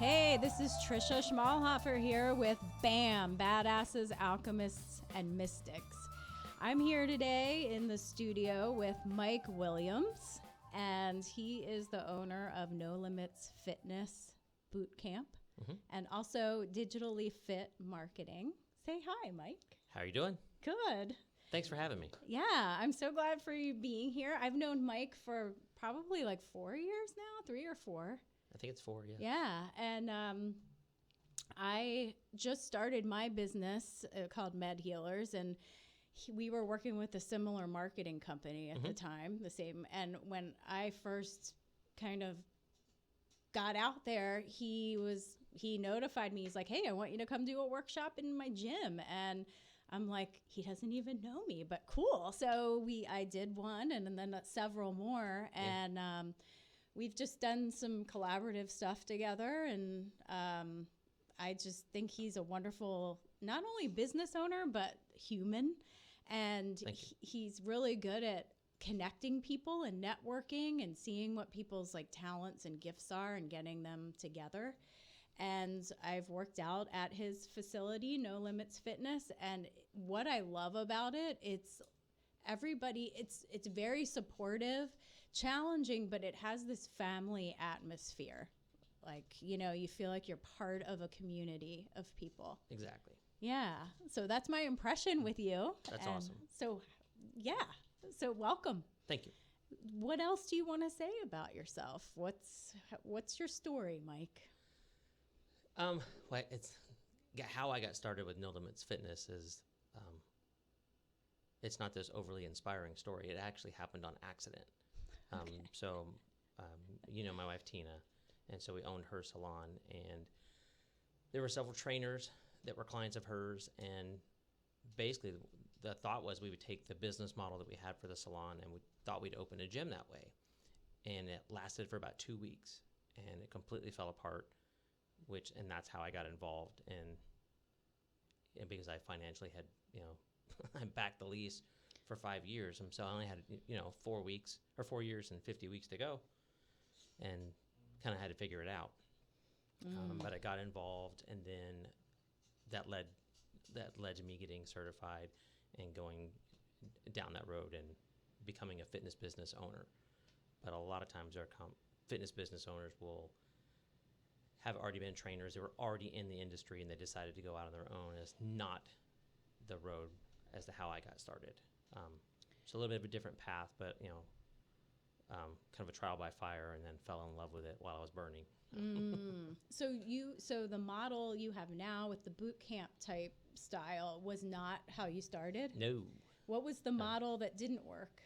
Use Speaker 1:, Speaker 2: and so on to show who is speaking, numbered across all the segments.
Speaker 1: Hey, this is Trisha Schmalhofer here with BAM, Badasses, Alchemists and Mystics. I'm here today in the studio with Mike Williams, and he is the owner of No Limits Fitness Boot Camp and also Digitally Fit Marketing. Say hi, Mike.
Speaker 2: How are you doing?
Speaker 1: Good.
Speaker 2: Thanks for having me.
Speaker 1: Yeah, I'm so glad for you being here. I've known Mike for probably like 4 years now, 3 or 4.
Speaker 2: I think it's 4, yeah.
Speaker 1: Yeah, and I just started my business called Med Healers, and we were working with a similar marketing company at the time, the same. And when I first kind of got out there, he notified me. He's like, "Hey, I want you to come do a workshop in my gym." And I'm like, he doesn't even know me, but cool. So I did one, and then several more, and we've just done some collaborative stuff together, and I just think he's a wonderful, not only business owner, but human. And he's really good at connecting people and networking and seeing what people's like talents and gifts are and getting them together. And I've worked out at his facility, No Limits Fitness. And what I love about it, it's very supportive, challenging, but it has this family atmosphere. Like, you feel like you're part of a community of people.
Speaker 2: Exactly.
Speaker 1: Yeah. So that's my impression with you.
Speaker 2: That's awesome.
Speaker 1: So, yeah. So welcome.
Speaker 2: Thank you.
Speaker 1: What else do you want to say about yourself? What's your story, Mike?
Speaker 2: Well, it's how I got started with No Limits Fitness is it's not this overly inspiring story. It actually happened on accident. Okay. So, my wife Tina, and so we owned her salon, and there were several trainers that were clients of hers, and basically the thought was we would take the business model that we had for the salon, and we thought we'd open a gym that way. And it lasted for about 2 weeks, and it completely fell apart, and that's how I got involved. And because I financially had, I backed the lease for 5 years, and so I only had 4 years and 50 weeks to go, and kind of had to figure it out. But I got involved, and then that led to me getting certified and going down that road and becoming a fitness business owner. But a lot of times our fitness business owners will have already been trainers. They were already in the industry, and they decided to go out on their own. And it's not the road as to how I got started. So a little bit of a different path, but kind of a trial by fire, and then fell in love with it while I was burning.
Speaker 1: So the model you have now with the boot camp type style was not how you started?
Speaker 2: No.
Speaker 1: What was the model that didn't work?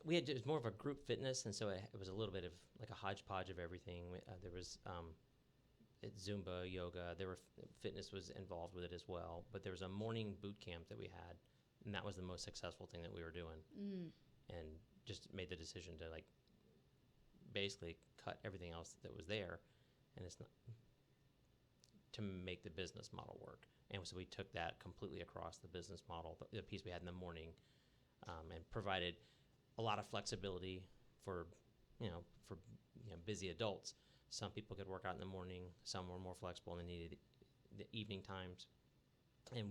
Speaker 2: It was more of a group fitness, and so it was a little bit of like a hodgepodge of everything. There was Zumba, yoga. Fitness was involved with it as well. But there was a morning boot camp that we had, and that was the most successful thing that we were doing. And just made the decision to basically cut everything else that was there, and it's not to make the business model work. And so we took that completely across the business model, the piece we had in the morning, and provided a lot of flexibility for busy adults. Some people could work out in the morning, some were more flexible and they needed the evening times. And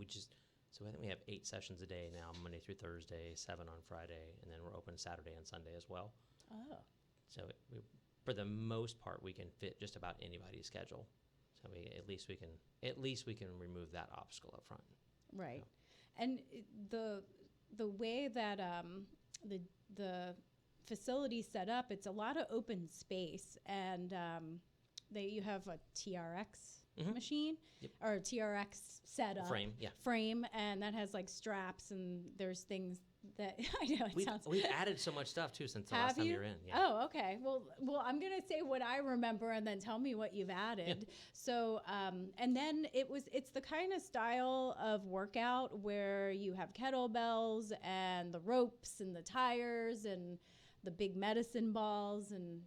Speaker 2: so I think we have 8 sessions a day now, Monday through Thursday, 7 on Friday, and then we're open Saturday and Sunday as well.
Speaker 1: Oh.
Speaker 2: So for the most part, we can fit just about anybody's schedule. So at least we can remove that obstacle up front.
Speaker 1: Right. And the way that the facility set up, it's a lot of open space, and you have a TRX machine or a TRX setup frame, and that has like straps, and there's things that I know
Speaker 2: we've added so much stuff too since the last time you were in. Yeah.
Speaker 1: Oh, okay. Well, I'm gonna say what I remember, and then tell me what you've added. Yeah. So, and then it's the kind of style of workout where you have kettlebells and the ropes and the tires and the big medicine balls, and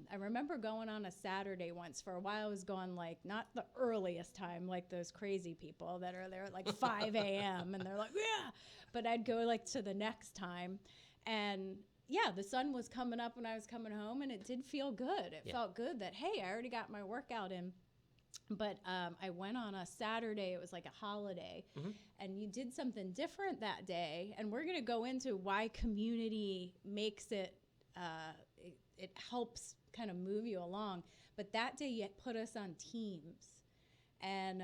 Speaker 1: I remember going on a Saturday once. For a while I was going like not the earliest time, like those crazy people that are there at like 5 a.m. and they're like, yeah, but I'd go like to the next time, and yeah, the sun was coming up when I was coming home, and it did feel good. It
Speaker 2: Yeah.
Speaker 1: felt good that, hey, I already got my workout in. But I went on a Saturday. It was like a holiday.
Speaker 2: Mm-hmm.
Speaker 1: And you did something different that day. And we're going to go into why community makes it, it helps kind of move you along. But that day you put us on teams. And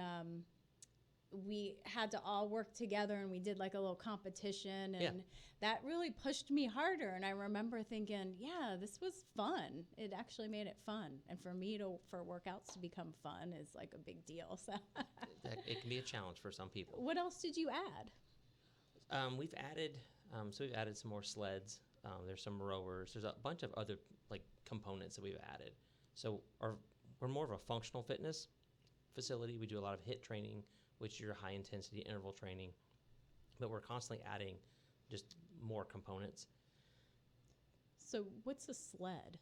Speaker 1: we had to all work together, and we did like a little competition, and
Speaker 2: Yeah.
Speaker 1: that really pushed me harder. And I remember thinking, yeah, this was fun. It actually made it fun. And for me for workouts to become fun is like a big deal. So
Speaker 2: It can be a challenge for some people.
Speaker 1: what else did you add?
Speaker 2: We've added, we've added some more sleds. There's some rowers. There's a bunch of other like components that we've added. So we're more of a functional fitness facility. We do a lot of HIIT training, which is your high intensity interval training, but we're constantly adding just more components.
Speaker 1: So what's a sled?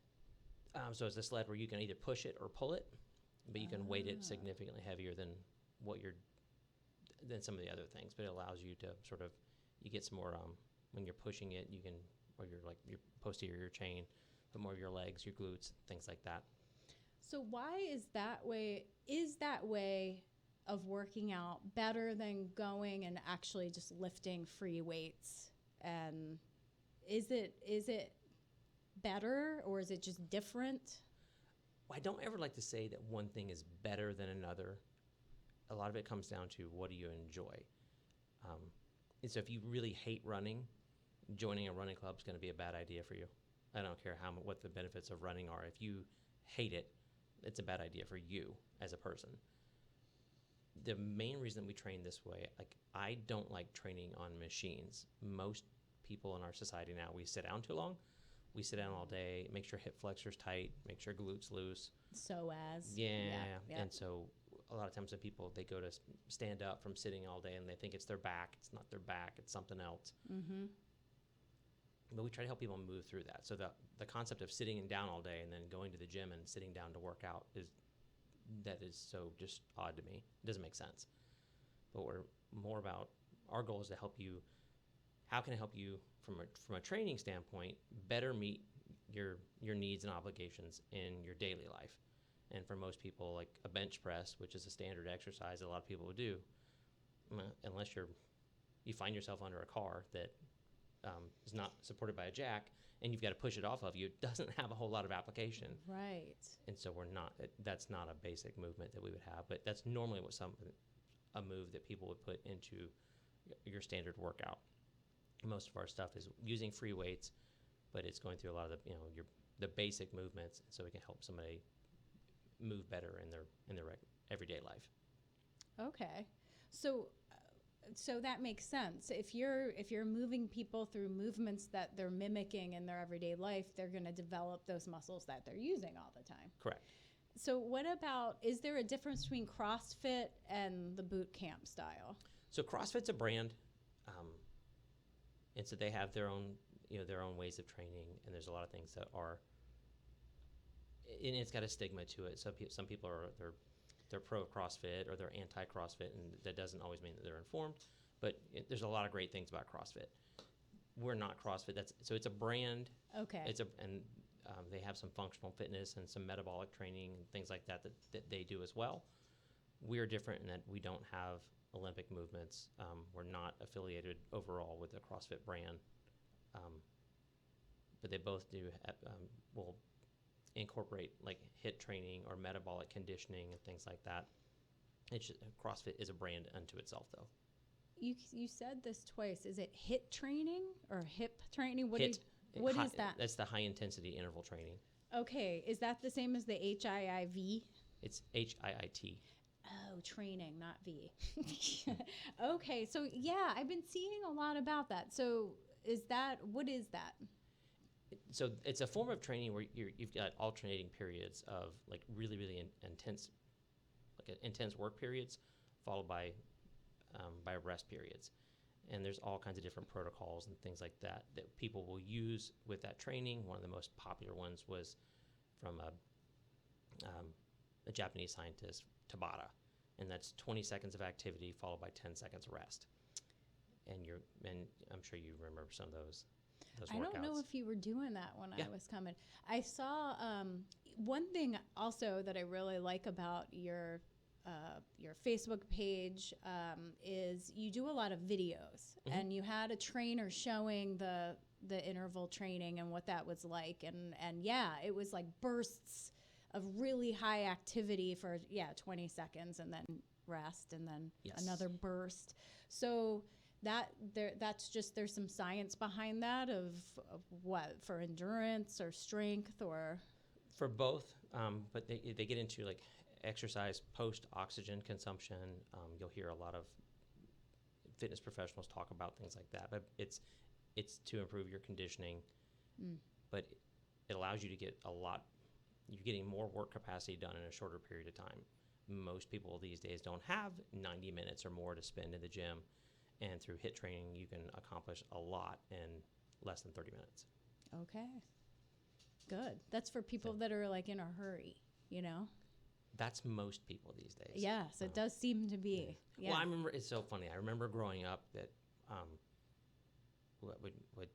Speaker 2: So it's a sled where you can either push it or pull it, but you can weight it significantly heavier than than some of the other things. But it allows you to sort of, you get some more, when you're pushing it, you can, or your posterior chain, put more of your legs, your glutes, things like that.
Speaker 1: So why is that way of working out better than going and actually just lifting free weights? And is it better, or is it just different?
Speaker 2: Well, I don't ever like to say that one thing is better than another. A lot of it comes down to what do you enjoy. And so if you really hate running, joining a running club is going to be a bad idea for you. I don't care what the benefits of running are. If you hate it, it's a bad idea for you as a person. The main reason we train this way, like, I don't like training on machines. Most people in our society now, we sit down too long. We sit down all day, make sure hip flexors tight, make sure glutes loose. Yeah. And so a lot of times when people, they go to stand up from sitting all day and they think it's their back. It's not their back. It's something else.
Speaker 1: Mm-hmm.
Speaker 2: But we try to help people move through that. So the concept of sitting down all day and then going to the gym and sitting down to work out is so just odd to me. It doesn't make sense. But we're more about, our goal is to help you. How can I help you from a training standpoint better meet your needs and obligations in your daily life? And for most people, like a bench press, which is a standard exercise that a lot of people would do, unless you find yourself under a car that is not supported by a jack, and you've got to push it off of you, it doesn't have a whole lot of application.
Speaker 1: Right.
Speaker 2: And so that's not a basic movement that we would have, but that's normally a move that people would put into your standard workout. Most of our stuff is using free weights, but it's going through a lot of the basic movements, so we can help somebody move better in their everyday life.
Speaker 1: Okay. So that makes sense. If you're moving people through movements that they're mimicking in their everyday life, they're going to develop those muscles that they're using all the time.
Speaker 2: Correct.
Speaker 1: So what about, is there a difference between CrossFit and the boot camp style?
Speaker 2: So CrossFit's a brand, and so they have their own ways of training, and there's a lot of things that are, and it's got a stigma to it. So some people they're pro CrossFit or they're anti CrossFit, and that doesn't always mean that they're informed. But there's a lot of great things about CrossFit. We're not CrossFit. So it's a brand.
Speaker 1: Okay.
Speaker 2: They have some functional fitness and some metabolic training and things like that they do as well. We're different in that we don't have Olympic movements. We're not affiliated overall with the CrossFit brand, but they both do will incorporate like HIIT training or metabolic conditioning and things like that. CrossFit is a brand unto itself, though.
Speaker 1: You said this twice. Is it HIIT training or hip training? What
Speaker 2: HIIT.
Speaker 1: What is that?
Speaker 2: That's the high intensity interval training.
Speaker 1: Okay. Is that the same as the HIIV?
Speaker 2: It's HIIT.
Speaker 1: Oh, training, not V. Okay. So yeah, I've been seeing a lot about that. So what is that?
Speaker 2: So it's a form of training where you've got alternating periods of like really, really intense, intense work periods, followed by rest periods. And there's all kinds of different protocols and things like that people will use with that training. One of the most popular ones was from a Japanese scientist, Tabata, and that's 20 seconds of activity followed by 10 seconds of rest. And I'm sure you remember some of those. those
Speaker 1: I
Speaker 2: workouts.
Speaker 1: don't know if you were doing that when
Speaker 2: Yeah.
Speaker 1: I was coming. I saw one thing also that I really like about your Facebook page is you do a lot of videos, and you had a trainer showing the interval training and what that was like, and yeah, it was like bursts of really high activity for 20 seconds and then rest and then
Speaker 2: Yes.
Speaker 1: another burst. So that's just, there's some science behind that of what, for endurance or strength or
Speaker 2: For both, but they get into like exercise post oxygen consumption. You'll hear a lot of fitness professionals talk about things like that, but it's to improve your conditioning, but it allows you to get you're getting more work capacity done in a shorter period of time. Most people these days don't have 90 minutes or more to spend in the gym, and through HIIT training, you can accomplish a lot in less than 30 minutes.
Speaker 1: Okay. Good. That's for people that are like in a hurry, you know?
Speaker 2: That's most people these days.
Speaker 1: Yes, it does seem to be. Yeah.
Speaker 2: Well, I remember, it's so funny. I remember growing up that would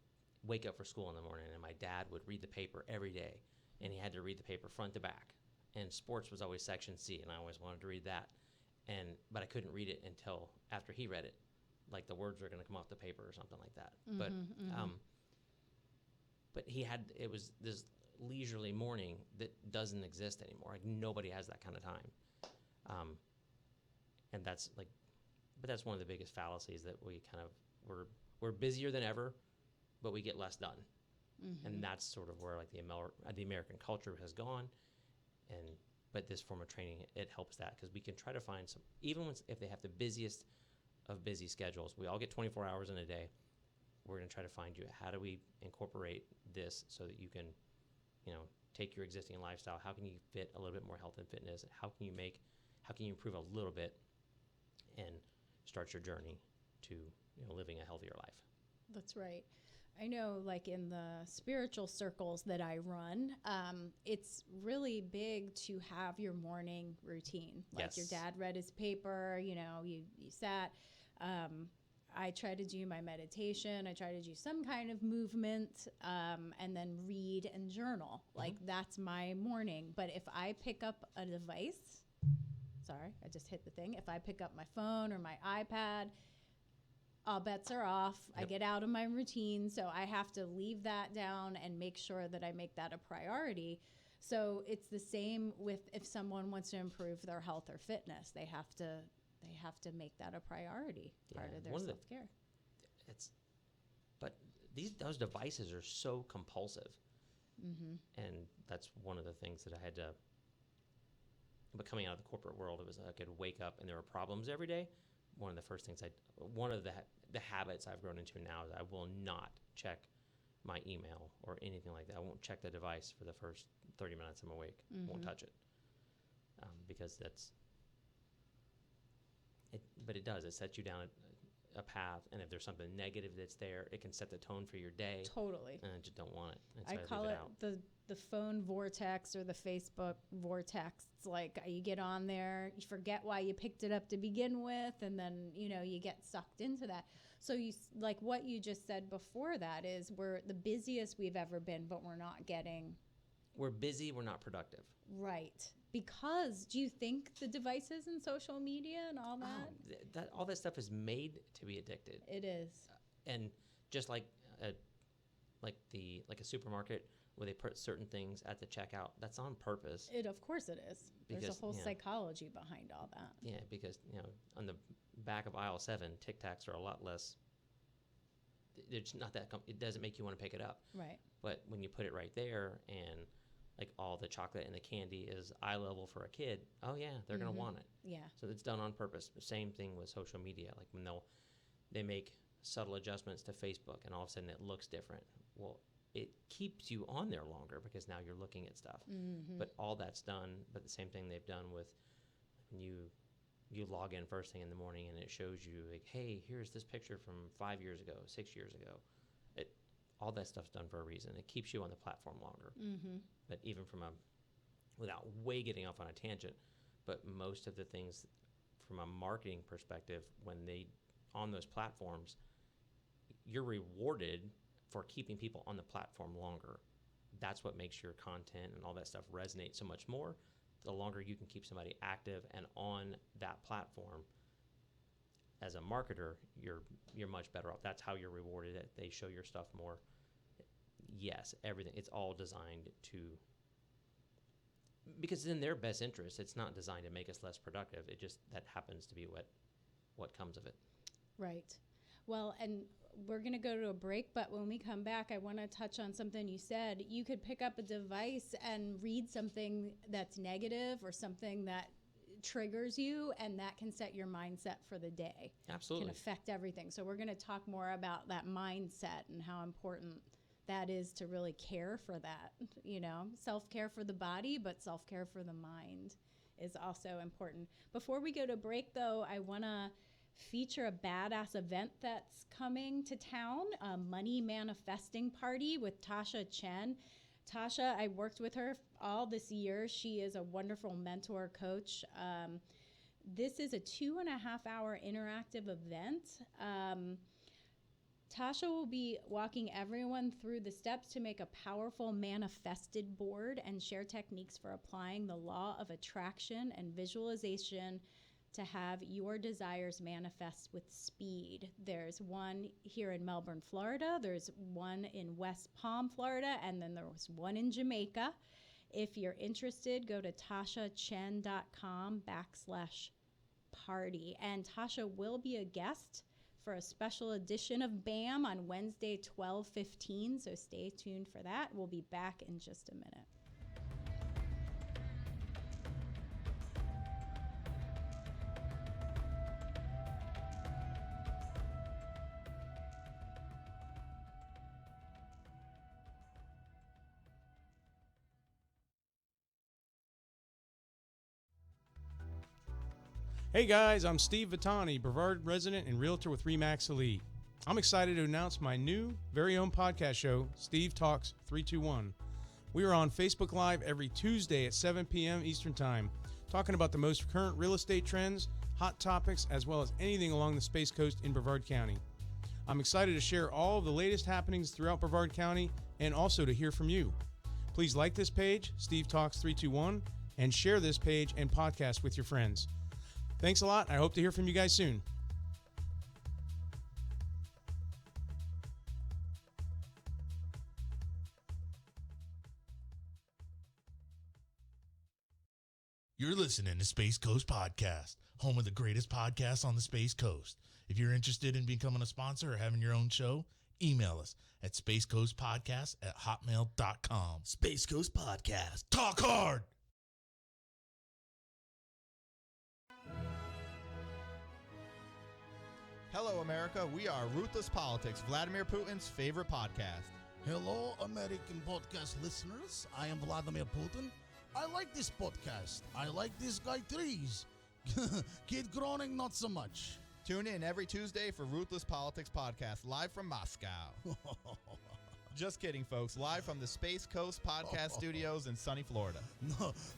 Speaker 2: wake up for school in the morning, and my dad would read the paper every day, and he had to read the paper front to back. And sports was always section C, and I always wanted to read that. But I couldn't read it until after he read it. Like the words were going to come off the paper or something like that. But it was this leisurely morning that doesn't exist anymore. Like nobody has that kind of time. And that's like, but that's one of the biggest fallacies, that we kind of, we're busier than ever, but we get less done. And that's sort of where like the American culture has gone. But this form of training, it helps that, because we can try to find some, even if they have the busiest of busy schedules, we all get 24 hours in a day. We're going to try to find you, how do we incorporate this so that you can, take your existing lifestyle? How can you fit a little bit more health and fitness? How can you improve a little bit and start your journey to, living a healthier life?
Speaker 1: That's right. I know, like in the spiritual circles that I run, it's really big to have your morning routine. Like your dad read his paper, you sat. I try to do my meditation. I try to do some kind of movement, and then read and journal. Like that's my morning. But if I pick up a device, sorry, I just hit the thing. If I pick up my phone or my iPad, all bets are off. I get out of my routine, so I have to leave that down and make sure that I make that a priority. So it's the same with if someone wants to improve their health or fitness, they have to make that a priority, part of their self-care.
Speaker 2: But those devices are so compulsive, and that's one of the things that I had to. But coming out of the corporate world, it was I could wake up and there were problems every day. One of the first things one of the habits I've grown into now is I will not check my email or anything like that. I won't check the device for the first 30 minutes I'm awake. Won't touch it, because that's it. But it does. It sets you down a path, and if there's something negative that's there, it can set the tone for your day.
Speaker 1: Totally.
Speaker 2: And I just don't want it. And so
Speaker 1: I call
Speaker 2: leave
Speaker 1: it
Speaker 2: out.
Speaker 1: the phone vortex or the Facebook vortex. It's like you get on there, you forget why you picked it up to begin with, and then you get sucked into that. So like what you just said before that is we're the busiest we've ever been, but
Speaker 2: We're busy, we're not productive.
Speaker 1: Right. Because do you think the devices and social media and all that?
Speaker 2: All that stuff is made to be addicted.
Speaker 1: It is.
Speaker 2: And just like a supermarket where they put certain things at the checkout, that's on purpose.
Speaker 1: Of course it is. There's a whole psychology behind all that.
Speaker 2: Yeah, because on the back of aisle 7, Tic Tacs are a lot less. It's not that. It doesn't make you want to pick it up.
Speaker 1: Right.
Speaker 2: But when you put it right there, and like all the chocolate and the candy is eye level for a kid, oh yeah, they're gonna want it.
Speaker 1: Yeah.
Speaker 2: So it's done on purpose. Same thing with social media. Like when they make subtle adjustments to Facebook, and all of a sudden it looks different. Well, it keeps you on there longer because now you're looking at stuff. But all that's done. But the same thing they've done with when you log in first thing in the morning, and it shows you like, hey, here's this picture from 5 years ago, 6 years ago. All that stuff's done for a reason. It keeps you on the platform longer. But even without way getting off on a tangent, but most of the things from a marketing perspective, when on those platforms, you're rewarded for keeping people on the platform longer. That's what makes your content and all that stuff resonate so much more. The longer you can keep somebody active and on that platform, as a marketer, you're much better off. That's how you're rewarded. They show your stuff more. Yes, everything. It's all designed to, because it's in their best interest. It's not designed to make us less productive. It just, that happens to be what comes of it.
Speaker 1: Right. Well, and we're going to go to a break, but when we come back, I want to touch on something you said. You could pick up a device and read something that's negative or something that triggers you, and that can set your mindset for the day.
Speaker 2: Absolutely.
Speaker 1: Can affect everything. So we're going to talk more about that mindset and how important that is to really care for that. You know, self-care for the body, but self-care for the mind is also important. Before we go to break, though, I want to feature a badass event that's coming to town, a money manifesting party with Tasha Chen. Tasha, I worked with her all this year. She is a wonderful mentor coach. This is a 2.5-hour interactive event. Tasha will be walking everyone through the steps to make a powerful manifested board and share techniques for applying the law of attraction and visualization to have your desires manifest with speed. There's one here in Melbourne, Florida. There's one in West Palm, Florida, and then there was one in Jamaica. If you're interested, go to tashachen.com/party. And Tasha will be a guest for a special edition of BAM on Wednesday, 12:15. So stay tuned for that. We'll be back in just a minute.
Speaker 3: Hey guys, I'm Steve Vitani, Brevard resident and realtor with RE/MAX Elite. I'm excited to announce my new, very own podcast show, Steve Talks 321. We are on Facebook Live every Tuesday at 7 p.m. Eastern Time, talking about the most current real estate trends, hot topics, as well as anything along the Space Coast in Brevard County. I'm excited to share all of the latest happenings throughout Brevard County and also to hear from you. Please like this page, Steve Talks 321, and share this page and podcast with your friends. Thanks a lot. I hope to hear from you guys soon.
Speaker 4: You're listening to Space Coast Podcast, home of the greatest podcasts on the Space Coast. If you're interested in becoming a sponsor or having your own show, email us at spacecoastpodcast@hotmail.com.
Speaker 5: Space Coast Podcast.
Speaker 4: Talk hard!
Speaker 6: Hello, America. We are Ruthless Politics, Vladimir Putin's favorite podcast.
Speaker 5: Hello, American podcast listeners. I am Vladimir Putin. I like this podcast. I like this guy Trees. Kid Groening, not so much.
Speaker 6: Tune in every Tuesday for Ruthless Politics Podcast, live from Moscow. Just kidding, folks. Live from the Space Coast Podcast Studios in sunny Florida.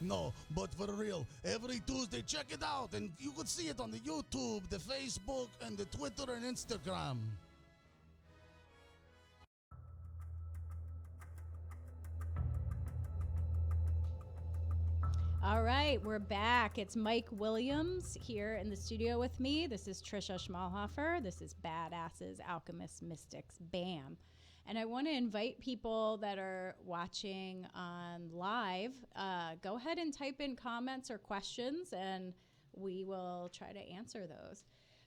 Speaker 5: No, but for real, every Tuesday, check it out. And you could see it on the YouTube, the Facebook, and the Twitter and Instagram.
Speaker 1: All right, we're back. It's Mike Williams here in the studio with me. This is Trisha Schmalhofer. This is Badasses, Alchemists, Mystics, BAM. And I want to invite people that are watching on live, go ahead and type in comments or questions, and we will try to answer those.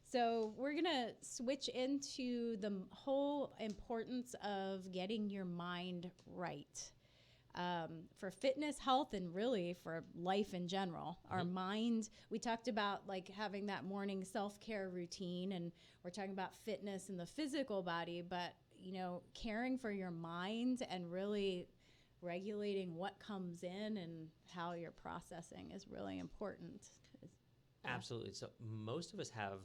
Speaker 1: So we're going to switch into the whole importance of getting your mind right. For fitness, health, and really for life in general. Our mind, we talked about like having that morning self-care routine, and we're talking about fitness in the physical body, but you know, caring for your mind and really regulating what comes in and how you're processing is really important.
Speaker 2: Absolutely. So most of us have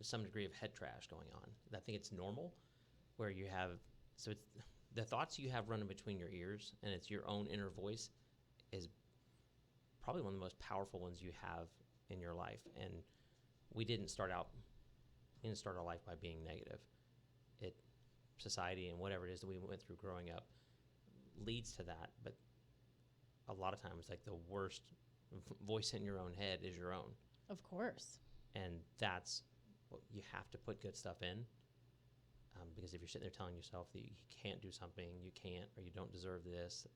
Speaker 2: some degree of head trash going on. I think it's normal where you have, so it's the thoughts you have running between your ears, and it's your own inner voice, is probably one of the most powerful ones you have in your life. And we didn't start our life by being negative. society and whatever it is that we went through growing up leads to that. But a lot of times, like, the worst voice in your own head is your own.
Speaker 1: Of course.
Speaker 2: And that's what you have to put good stuff in. Because if you're sitting there telling yourself that you can't do something, you can't, or you don't deserve this,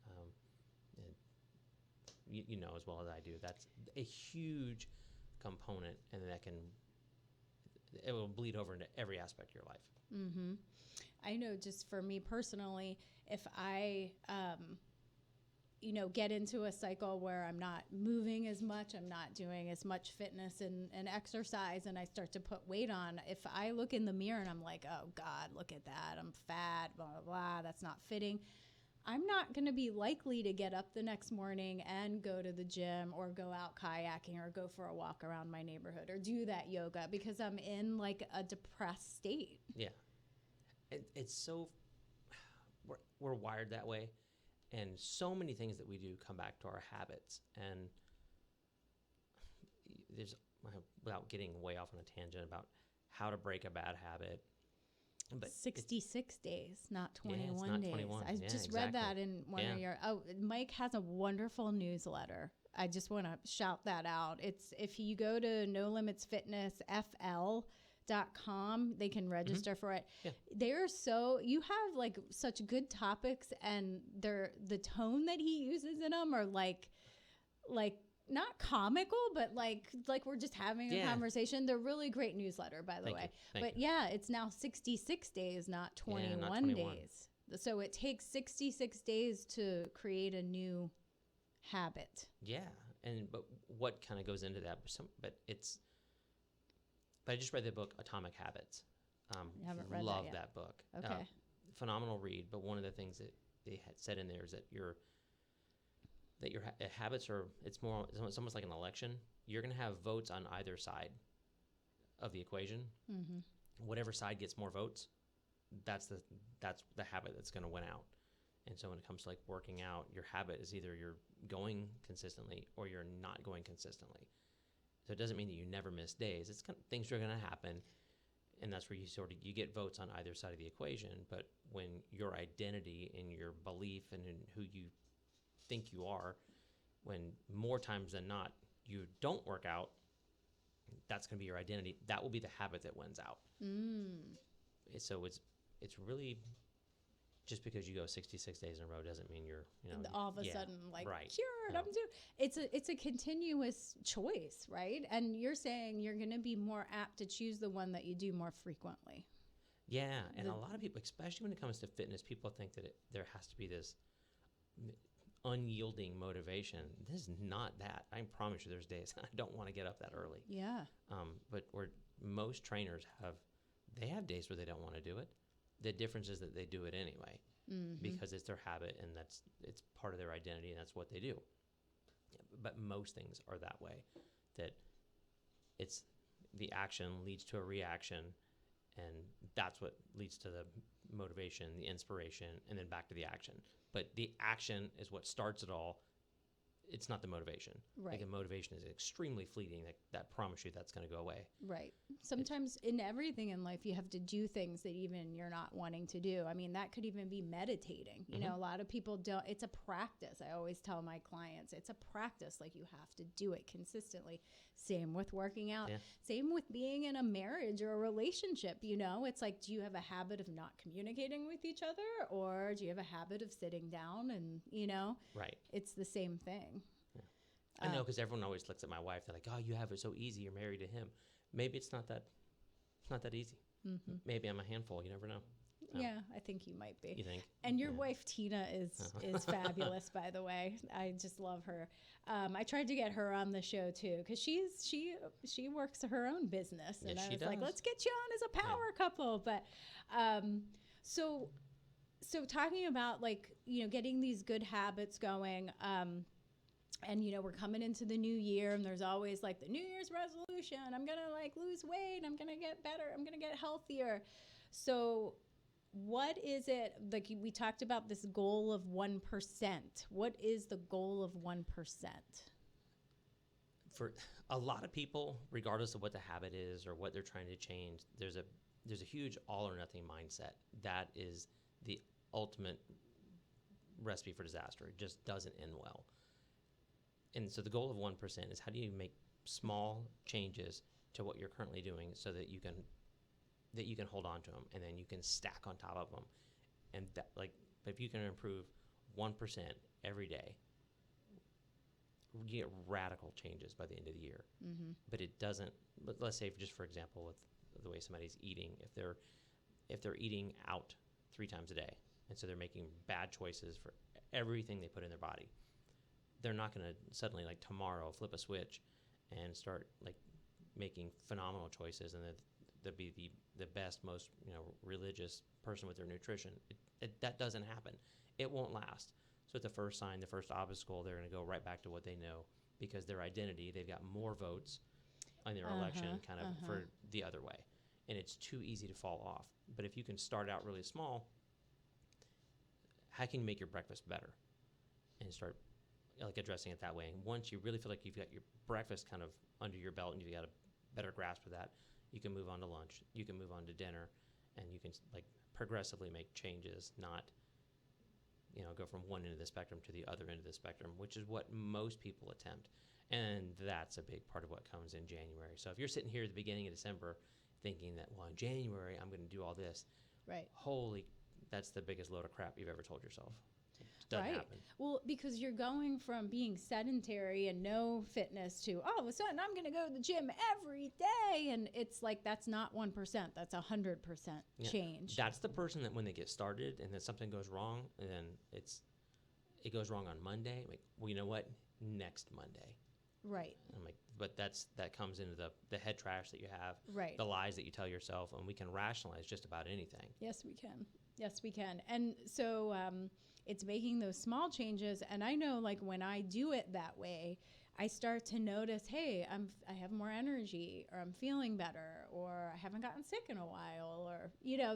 Speaker 2: you know as well as I do, that's a huge component, and it will bleed over into every aspect of your life.
Speaker 1: Mm-hmm. I know, just for me personally, if I, get into a cycle where I'm not moving as much, I'm not doing as much fitness and exercise, and I start to put weight on, if I look in the mirror and I'm like, oh God, look at that, I'm fat, blah, blah, blah, that's not fitting, I'm not going to be likely to get up the next morning and go to the gym or go out kayaking or go for a walk around my neighborhood or do that yoga, because I'm in like a depressed state.
Speaker 2: Yeah. It's so, we're wired that way. And so many things that we do come back to our habits. And there's, without getting way off on a tangent about how to break a bad habit, but
Speaker 1: 66 days, not 21
Speaker 2: it's not
Speaker 1: days.
Speaker 2: 21.
Speaker 1: I just read that in one of your, Mike has a wonderful newsletter. I just want to shout that out. It's, if you go to No Limits Fitness FL.com, they can register for it.
Speaker 2: Yeah.
Speaker 1: They're you have like such good topics, and the tone that he uses in them are like not comical, but like we're just having a conversation. They're really great newsletter, by the way. But yeah, it's now 66 days, not 21 days. So it takes 66 days to create a new habit.
Speaker 2: Yeah. But what kind of goes into that? But I just read the book Atomic Habits.
Speaker 1: I haven't read
Speaker 2: love
Speaker 1: that yet.
Speaker 2: that book.
Speaker 1: Okay.
Speaker 2: Phenomenal read. But one of the things that they had said in there is that your habits are, it's almost like an election. You're going to have votes on either side of the equation.
Speaker 1: Mm-hmm.
Speaker 2: Whatever side gets more votes, that's the habit that's going to win out. And so when it comes to like working out, your habit is either you're going consistently or you're not going consistently. So it doesn't mean that you never miss days. It's things are going to happen, and that's where you get votes on either side of the equation. But when your identity and your belief and in who you think you are, when more times than not you don't work out, that's going to be your identity. That will be the habit that wins out. So it's really, just because you go 66 days in a row doesn't mean you're,
Speaker 1: all of a sudden like
Speaker 2: right.
Speaker 1: cured.
Speaker 2: No.
Speaker 1: It's a continuous choice, right? And you're saying you're going to be more apt to choose the one that you do more frequently.
Speaker 2: Yeah, and a lot of people, especially when it comes to fitness, people think that there has to be this unyielding motivation. This is not that. I promise you, there's days I don't want to get up that early.
Speaker 1: Yeah.
Speaker 2: But where most trainers have days where they don't want to do it. The difference is that they do it anyway, because it's their habit and it's part of their identity, and that's what they do. But most things are that way, that it's the action leads to a reaction, and that's what leads to the motivation, the inspiration, and then back to the action. But the action is what starts it all. It's not the motivation.
Speaker 1: Right.
Speaker 2: Like, the motivation is extremely fleeting. That promise you that's going to go away.
Speaker 1: Right. Sometimes in everything in life, you have to do things that even you're not wanting to do. I mean, that could even be meditating. You know, a lot of people don't. It's a practice. I always tell my clients, it's a practice. Like, you have to do it consistently. Same with working out.
Speaker 2: Yeah. Same
Speaker 1: with being in a marriage or a relationship. It's like, do you have a habit of not communicating with each other, or do you have a habit of sitting down and,
Speaker 2: Right.
Speaker 1: It's the same thing.
Speaker 2: I know, because everyone always looks at my wife. They're like, "Oh, you have it so easy. You're married to him." Maybe it's not that. It's not that easy.
Speaker 1: Mm-hmm.
Speaker 2: Maybe I'm a handful. You never know.
Speaker 1: Yeah, I think you might be.
Speaker 2: You think?
Speaker 1: And your wife Tina is fabulous, by the way. I just love her. I tried to get her on the show too, because she works her own business, and I was like, let's get you on as a power couple. But so talking about, like, getting these good habits going. And, we're coming into the new year, and there's always like the New Year's resolution. I'm going to like lose weight. I'm going to get better. I'm going to get healthier. So what is it, like we talked about this goal of 1%. What is the goal of 1%? For
Speaker 2: a lot of people, regardless of what the habit is or what they're trying to change, there's a there's a huge all or nothing mindset. That is the ultimate recipe for disaster. It just doesn't end well. And so the goal of 1% is how do you make small changes to what you're currently doing so that you can hold on to them, and then you can stack on top of them. And that, like, if you can improve 1% every day, you get radical changes by the end of the year.
Speaker 1: Mm-hmm.
Speaker 2: But it doesn't. But let's say, just for example, with the way somebody's eating, if they're eating out 3 times a day, and so they're making bad choices for everything they put in their body, they're not going to suddenly, like, tomorrow flip a switch and start, like, making phenomenal choices, and they'll be the best, most, religious person with their nutrition. That doesn't happen. It won't last. So at the first sign, the first obstacle, they're going to go right back to what they know, because their identity, they've got more votes on their election kind of for the other way. And it's too easy to fall off. But if you can start out really small, how can you make your breakfast better? And start, like, addressing it that way. And once you really feel like you've got your breakfast kind of under your belt and you've got a better grasp of that, you can move on to lunch, you can move on to dinner, and you can, like, progressively make changes, not, go from one end of the spectrum to the other end of the spectrum, which is what most people attempt. And that's a big part of what comes in January. So if you're sitting here at the beginning of December thinking that, well, in January I'm going to do all this,
Speaker 1: Right.
Speaker 2: That's the biggest load of crap you've ever told yourself. It doesn't happen.
Speaker 1: Well, because you're going from being sedentary and no fitness to all of a sudden I'm going to go to the gym every day, and it's like that's not 1%, that's 100% change.
Speaker 2: That's the person that when they get started and then something goes wrong, and then it goes wrong on Monday. Like, well, you know what? Next Monday.
Speaker 1: Right.
Speaker 2: I'm like, but that comes into the head trash that you have,
Speaker 1: Right.
Speaker 2: the lies that you tell yourself, and we can rationalize just about anything.
Speaker 1: Yes, we can. Yes, we can. And so it's making those small changes. And I know, like, when I do it that way, I start to notice, hey, I have more energy, or I'm feeling better, or I haven't gotten sick in a while, or,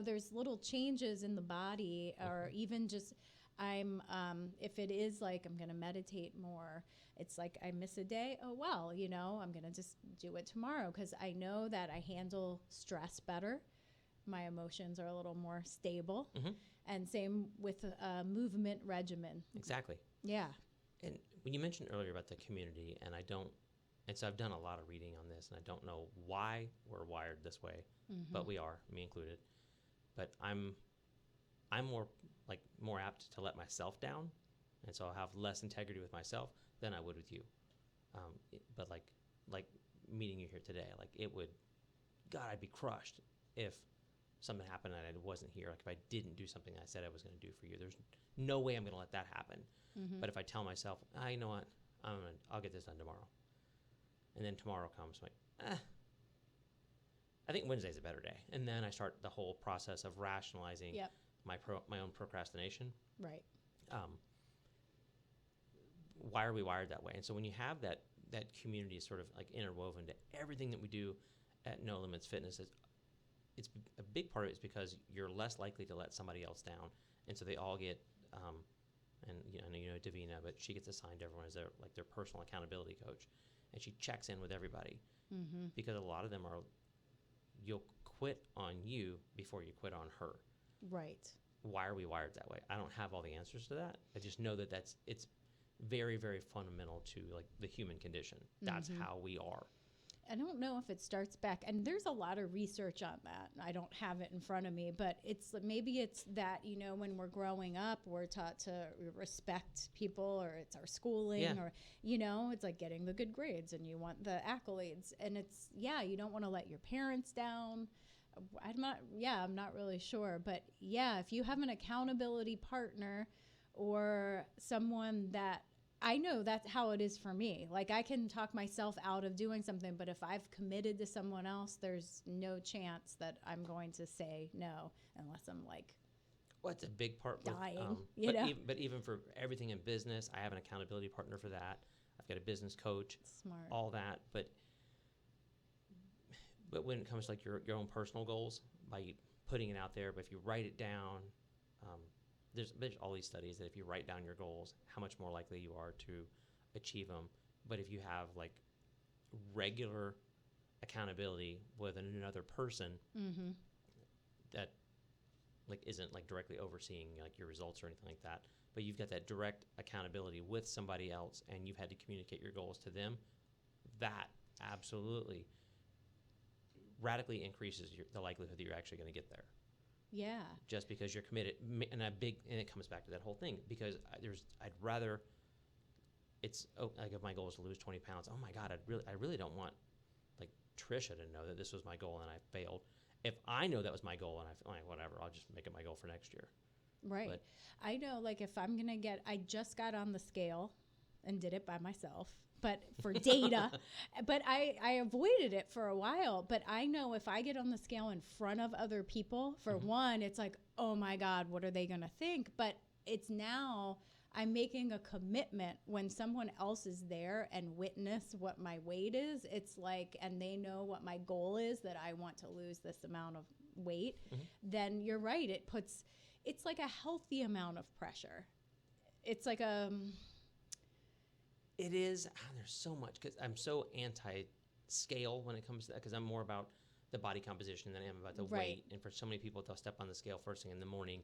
Speaker 1: there's little changes in the body, or even just if it is like I'm going to meditate more, it's like I miss a day. Oh, well, I'm going to just do it tomorrow, because I know that I handle stress better. My emotions are a little more stable. And same with a movement regimen.
Speaker 2: Exactly.
Speaker 1: Yeah.
Speaker 2: And when you mentioned earlier about the community, and so I've done a lot of reading on this, and I don't know why we're wired this way, but we are, me included. But I'm more apt to let myself down, and so I'll have less integrity with myself than I would with you. But like meeting you here today, like, I'd be crushed if something happened and I wasn't here. Like, if I didn't do something I said I was going to do for you, there's no way I'm going to let that happen. But if I tell myself, you know what, I'll get this done tomorrow, and then tomorrow comes, I'm like, I think Wednesday's a better day, and then I start the whole process of rationalizing my own procrastination.
Speaker 1: Right.
Speaker 2: Why are we wired that way? And so when you have that community sort of like interwoven to everything that we do at No Limits Fitness, it's a big part of it is because you're less likely to let somebody else down, and so they all get and Davina, but she gets assigned to everyone as their personal accountability coach, and she checks in with everybody, because a lot of them you'll quit on you before you quit on her.
Speaker 1: Right.
Speaker 2: Why are we wired that way? I don't have all the answers to that. I just know that it's very, very fundamental to, like, the human condition. That's how we are.
Speaker 1: I don't know if it starts back, and there's a lot of research on that. I don't have it in front of me, but maybe it's that, when we're growing up, we're taught to respect people, or it's our schooling, or, it's like getting the good grades and you want the accolades, and you don't want to let your parents down. I'm not really sure, but if you have an accountability partner or someone that, I know that's how it is for me. Like, I can talk myself out of doing something, but if I've committed to someone else, there's no chance that I'm going to say no, unless I'm like,
Speaker 2: well, it's a big part.
Speaker 1: Dying,
Speaker 2: but even for everything in business, I have an accountability partner for that. I've got a business coach.
Speaker 1: Smart.
Speaker 2: All that, but when it comes to, like, your own personal goals, by putting it out there, but if you write it down, there's all these studies that if you write down your goals, how much more likely you are to achieve them. But if you have, like, regular accountability with another person, that like isn't like directly overseeing like your results or anything like that, but you've got that direct accountability with somebody else, and you've had to communicate your goals to them, that absolutely radically increases the likelihood that you're actually going to get there.
Speaker 1: Yeah.
Speaker 2: Just because you're committed, and it comes back to that whole thing, because I'd rather, it's like if my goal is to lose 20 pounds, oh my God, I really don't want like Trisha to know that this was my goal and I failed. If I know that was my goal and I feel like whatever, I'll just make it my goal for next year.
Speaker 1: Right.
Speaker 2: But
Speaker 1: I know, like, if I'm going to I just got on the scale and did it by myself, but for data, but I avoided it for a while. But I know if I get on the scale in front of other people, for one, it's like, oh my God, what are they going to think? But it's now I'm making a commitment when someone else is there and witness what my weight is. It's like, and they know what my goal is, that I want to lose this amount of weight, then you're right. It's like a healthy amount of pressure. It's like
Speaker 2: it is, there's so much, because I'm so anti-scale when it comes to that, because I'm more about the body composition than I am about the weight. And for so many people, they'll step on the scale first thing in the morning,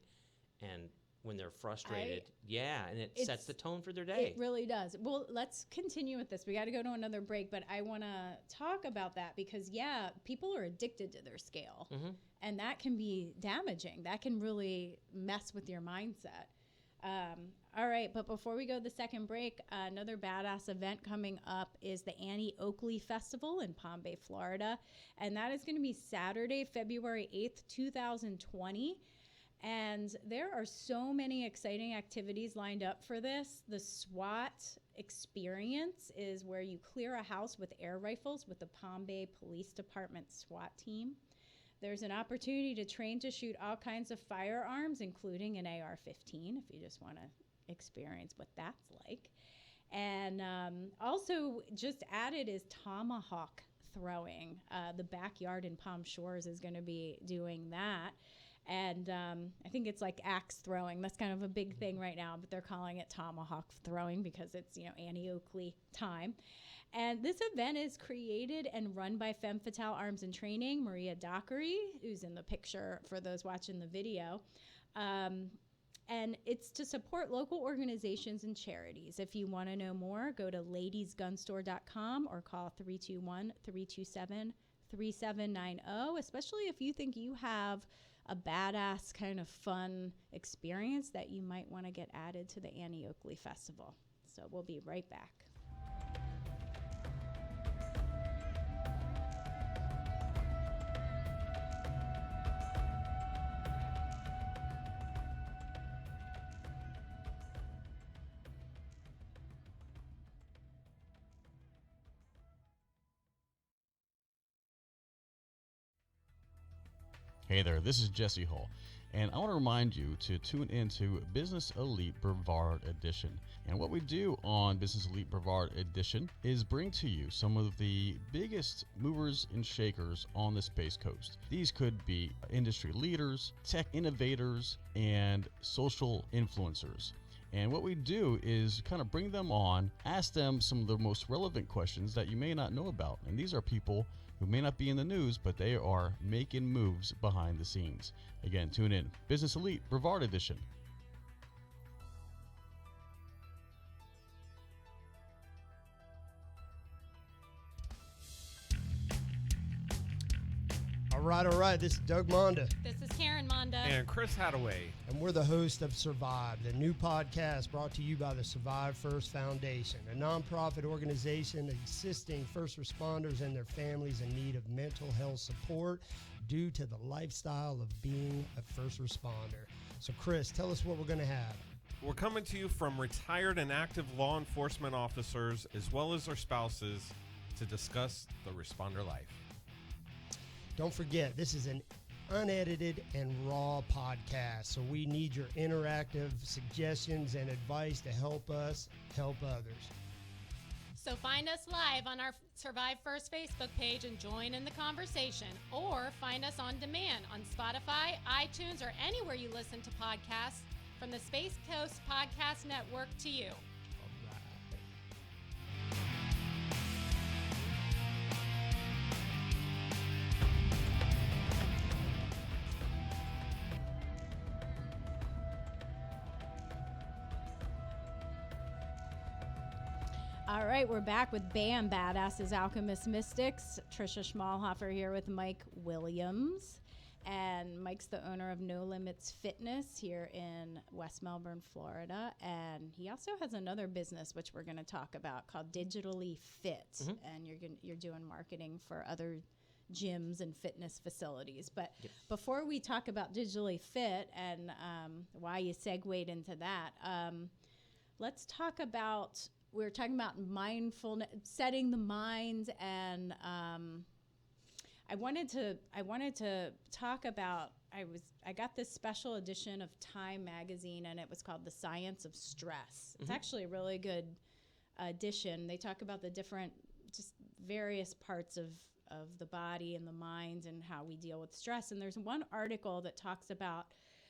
Speaker 2: and when they're frustrated, and it sets the tone for their day.
Speaker 1: It really does. Well, let's continue with this. We got to go to another break, but I want to talk about that because, people are addicted to their scale, and that can be damaging. That can really mess with your mindset. All right, but before we go to the second break, another badass event coming up is the Annie Oakley Festival in Palm Bay, Florida, and that is going to be Saturday, February 8th, 2020. And there are so many exciting activities lined up for this. The SWAT experience is where you clear a house with air rifles with the Palm Bay Police Department SWAT team. There's an opportunity to train to shoot all kinds of firearms, including an AR-15, if you just want to experience what that's like. And also just added is tomahawk throwing. The Backyard in Palm Shores is going to be doing that. And I think it's like axe throwing. That's kind of a big thing right now, but they're calling it tomahawk throwing because it's, Annie Oakley time. And this event is created and run by Femme Fatale Arms and Training, Maria Dockery, who's in the picture for those watching the video. And it's to support local organizations and charities. If you want to know more, go to ladiesgunstore.com or call 321-327-3790, especially if you think you have a badass kind of fun experience that you might want to get added to the Annie Oakley Festival. So we'll be right back.
Speaker 7: Hey there, this is Jesse Hall, and I want to remind you to tune into Business Elite Brevard Edition. And what we do on Business Elite Brevard Edition is bring to you some of the biggest movers and shakers on the Space Coast. These could be industry leaders, tech innovators, and social influencers. And what we do is kind of bring them on, ask them some of the most relevant questions that you may not know about. And these are people who may not be in the news, but they are making moves behind the scenes. Again, tune in. Business Elite Brevard Edition.
Speaker 8: All right. This is Doug Monda.
Speaker 9: This is Karen Monda.
Speaker 3: And Chris Hadaway.
Speaker 8: And we're the host of Survive, the new podcast brought to you by the Survive First Foundation, a nonprofit organization assisting first responders and their families in need of mental health support due to the lifestyle of being a first responder. So, Chris, tell us what we're going to have.
Speaker 3: We're coming to you from retired and active law enforcement officers as well as their spouses to discuss the responder life.
Speaker 8: Don't forget, this is an unedited and raw podcast, so we need your interactive suggestions and advice to help us help others.
Speaker 9: So find us live on our Survive First Facebook page and join in the conversation, or find us on demand on Spotify, iTunes, or anywhere you listen to podcasts from the Space Coast Podcast Network to you.
Speaker 1: All right, we're back with BAM, Badasses, Alchemists, Mystics. Trisha Schmalhofer here with Mike Williams. And Mike's the owner of No Limits Fitness here in West Melbourne, Florida. And he also has another business, which we're going to talk about, called Digitally Fit. And you're doing marketing for other gyms and fitness facilities. But before we talk about Digitally Fit and why you segued into that, let's talk about... We're talking about mindfulness, setting the mind, and I wanted to talk about. I got this special edition of Time magazine, and it was called The Science of Stress. It's actually a really good edition. They talk about the different, just various parts of the body and the mind and how we deal with stress. And there's one article that talks about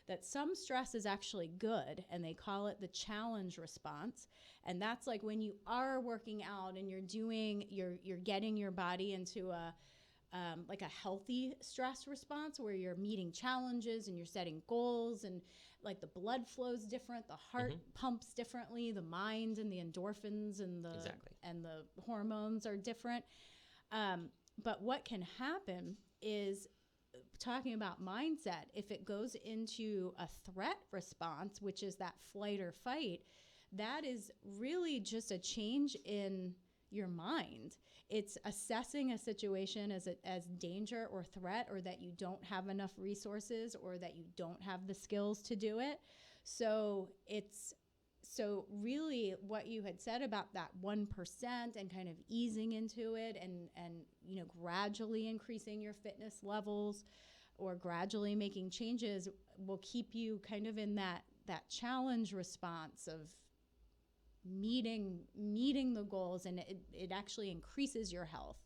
Speaker 1: that some stress is actually good, and they call it the challenge response. And that's like when you are working out and you're getting your body into a healthy stress response where you're meeting challenges and you're setting goals, and like the blood flows different, the heart pumps differently, the mind and the endorphins and the hormones are different. But what can happen is, talking about mindset, if it goes into a threat response, which is that flight or fight, that is really just a change in your mind. It's assessing a situation as danger or threat, or that you don't have enough resources, or that you don't have the skills to do it. So really what you had said about that 1% and kind of easing into it and gradually increasing your fitness levels or gradually making changes will keep you kind of in that challenge response of meeting the goals, and it actually increases your health.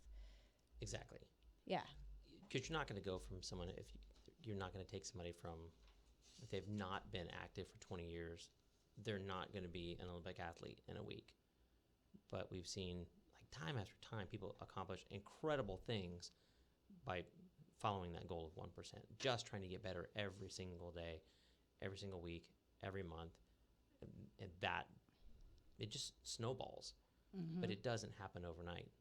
Speaker 2: Exactly.
Speaker 1: Yeah.
Speaker 2: Because you're not going to go from someone, you're not going to take somebody from, if they've not been active for 20 years, they're not going to be an Olympic athlete in a week. But we've seen, like, time after time, people accomplish incredible things by following that goal of 1%, just trying to get better every single day, every single week, every month. And that, it just snowballs. But it doesn't happen overnight.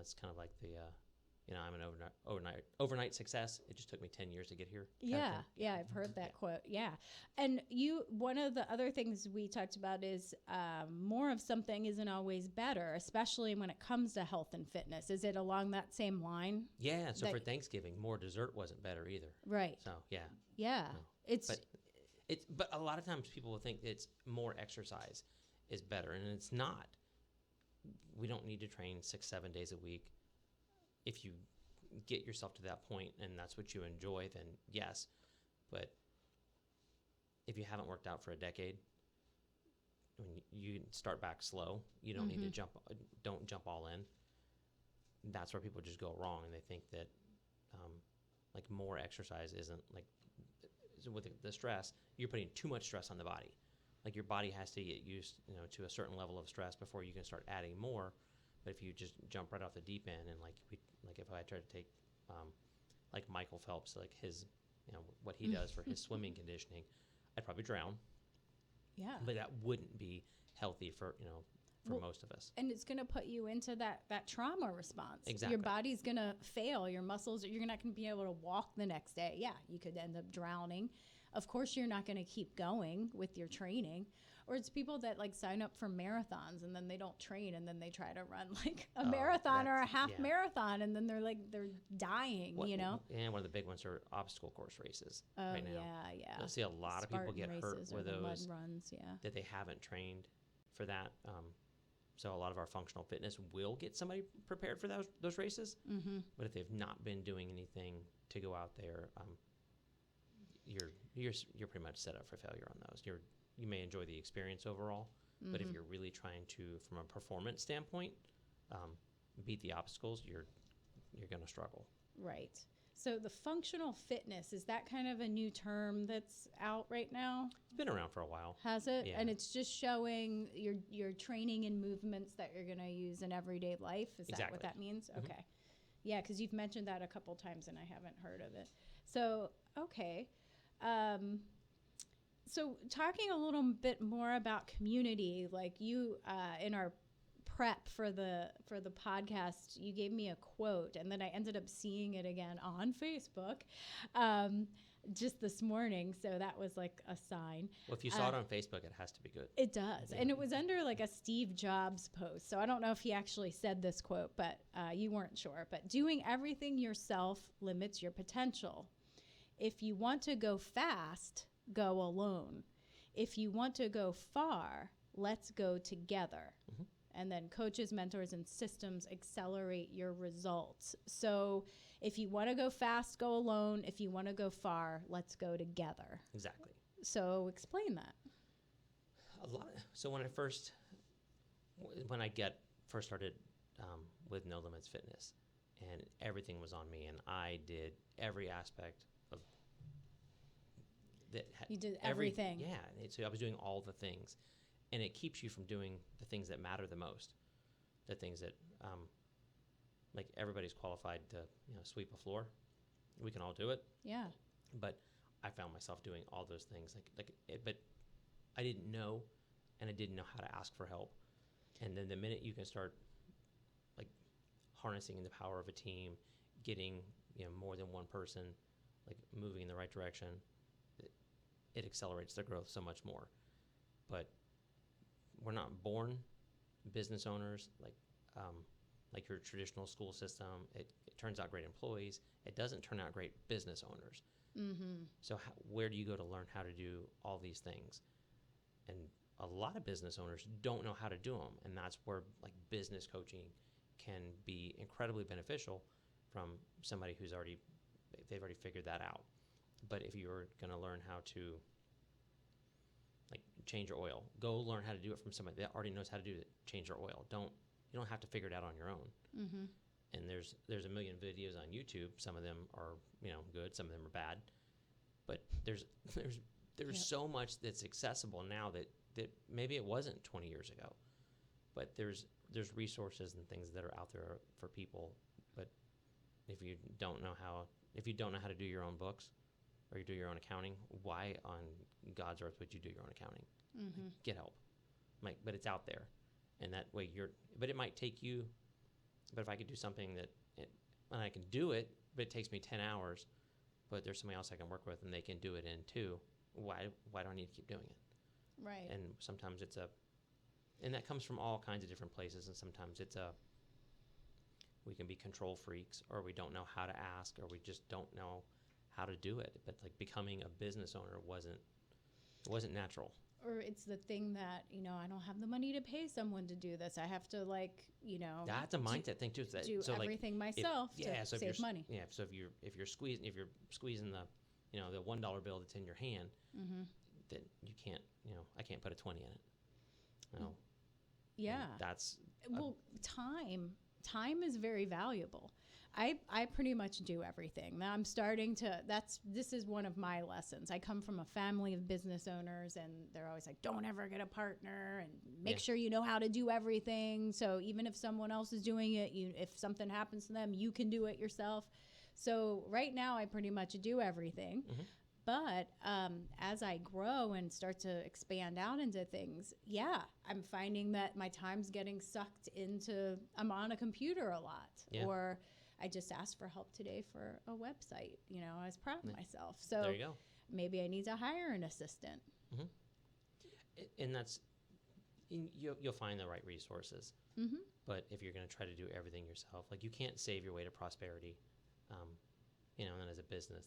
Speaker 2: It's kind of like I'm an overnight success. It just took me 10 years to get here.
Speaker 1: Yeah, I've heard that quote. Yeah. And one of the other things we talked about is more of something isn't always better, especially when it comes to health and fitness. Is it along that same line?
Speaker 2: Yeah, so for Thanksgiving, more dessert wasn't better either.
Speaker 1: Right.
Speaker 2: So, yeah.
Speaker 1: Yeah.
Speaker 2: No. But a lot of times people will think it's more exercise is better, and it's not. We don't need to train 6-7 days a week. If you get yourself to that point and that's what you enjoy, then yes. But if you haven't worked out for a decade, when you start back slow, you don't need to don't jump all in. That's where people just go wrong, and they think that like more exercise isn't like, with the stress, you're putting too much stress on the body. Like your body has to get used, to a certain level of stress before you can start adding more. But if you just jump right off the deep end, and if I try to take, like Michael Phelps, like his, what he does for his swimming conditioning, I'd probably drown.
Speaker 1: Yeah.
Speaker 2: But that wouldn't be healthy for most of us.
Speaker 1: And it's going to put you into that trauma response.
Speaker 2: Exactly.
Speaker 1: Your body's going to fail. Your muscles, you're not going to be able to walk the next day. Yeah, you could end up drowning. Of course, you're not going to keep going with your training. Or it's people that like sign up for marathons and then they don't train, and then they try to run like a marathon or a half marathon, and then they're dying,
Speaker 2: And one of the big ones are obstacle course races right now.
Speaker 1: Yeah.
Speaker 2: You'll see a lot of people get hurt with those
Speaker 1: mud runs,
Speaker 2: that they haven't trained for that. So a lot of our functional fitness will get somebody prepared for those races. But if they've not been doing anything to go out there, you're pretty much set up for failure on those. You may enjoy the experience overall, but if you're really trying to, from a performance standpoint, beat the obstacles, you're going to struggle.
Speaker 1: Right. So the functional fitness, is that kind of a new term that's out right now?
Speaker 2: It's been around for a while.
Speaker 1: Has it?
Speaker 2: Yeah.
Speaker 1: And it's just showing your training and movements that you're going to use in everyday life? Is that what that means? Okay. Yeah, because you've mentioned that a couple times and I haven't heard of it. So, okay. So talking a little bit more about community, like you, in our prep for the podcast, you gave me a quote, and then I ended up seeing it again on Facebook just this morning. So that was like a sign.
Speaker 2: Well, if you saw it on Facebook, it has to be good.
Speaker 1: It does. And it was under like a Steve Jobs post. So I don't know if he actually said this quote, but you weren't sure. But doing everything yourself limits your potential. If you want to go fast, go alone. If you want to go far, let's go together. Mm-hmm. And then coaches, mentors, and systems accelerate your results. So if you want to go fast, go alone. If you want to go far, let's go together.
Speaker 2: Exactly.
Speaker 1: So explain that.
Speaker 2: So when I first started with No Limits Fitness, and everything was on me, and I did every aspect of that.
Speaker 1: You did everything.
Speaker 2: So I was doing all the things. And it keeps you from doing the things that matter the most, the things that, like everybody's qualified to, sweep a floor. We can all do it.
Speaker 1: Yeah.
Speaker 2: But I found myself doing all those things, but I didn't know, and I didn't know how to ask for help. And then the minute you can start, like, harnessing the power of a team, getting more than one person, like moving in the right direction, it accelerates their growth so much more. But we're not born business owners like your traditional school system. It turns out great employees. It doesn't turn out great business owners. Mm-hmm. So where do you go to learn how to do all these things? And a lot of business owners don't know how to do them, and that's where like business coaching can be incredibly beneficial from somebody they've already figured that out. But if you're going to learn how to change your oil, go learn how to do it from somebody that already knows how to do it. Change your oil. You don't have to figure it out on your own. Mm-hmm. And there's a million videos on YouTube. Some of them are good, some of them are bad, but there's so much that's accessible now that maybe it wasn't 20 years ago. But there's resources and things that are out there for people. But if you don't know how to do your own books, or you do your own accounting, why on God's earth would you do your own accounting? Mm-hmm. Get help. But it's out there. And that way but it might take you, but if I could do something and I can do it, but it takes me 10 hours, but there's somebody else I can work with and they can do it in 2, why do I need to keep doing it?
Speaker 1: Right.
Speaker 2: And sometimes and that comes from all kinds of different places, and sometimes we can be control freaks, or we don't know how to ask, or we just don't know how to do it. But like becoming a business owner wasn't natural. Or
Speaker 1: it's the thing that I don't have the money to pay someone to do this. I have to
Speaker 2: that's a mindset thing too.
Speaker 1: Do everything myself to save money.
Speaker 2: Yeah. So if you're squeezing the the $1 bill that's in your hand, mm-hmm. then you can't I can't put a 20 in it.
Speaker 1: Yeah.
Speaker 2: That's
Speaker 1: time is very valuable. I pretty much do everything. Now I'm starting to, this is one of my lessons. I come from a family of business owners, and they're always like, don't ever get a partner, and make sure you know how to do everything. So even if someone else is doing it, if something happens to them, you can do it yourself. So right now I pretty much do everything. Mm-hmm. But as I grow and start to expand out into things, I'm finding that my time's getting sucked into, I'm on a computer a lot. Yeah. Or I just asked for help today for a website. I was proud of myself. So
Speaker 2: there you go.
Speaker 1: Maybe I need to hire an assistant.
Speaker 2: Mm-hmm. And that's, you'll find the right resources. Mm-hmm. But if you're going to try to do everything yourself, like you can't save your way to prosperity. And then as a business,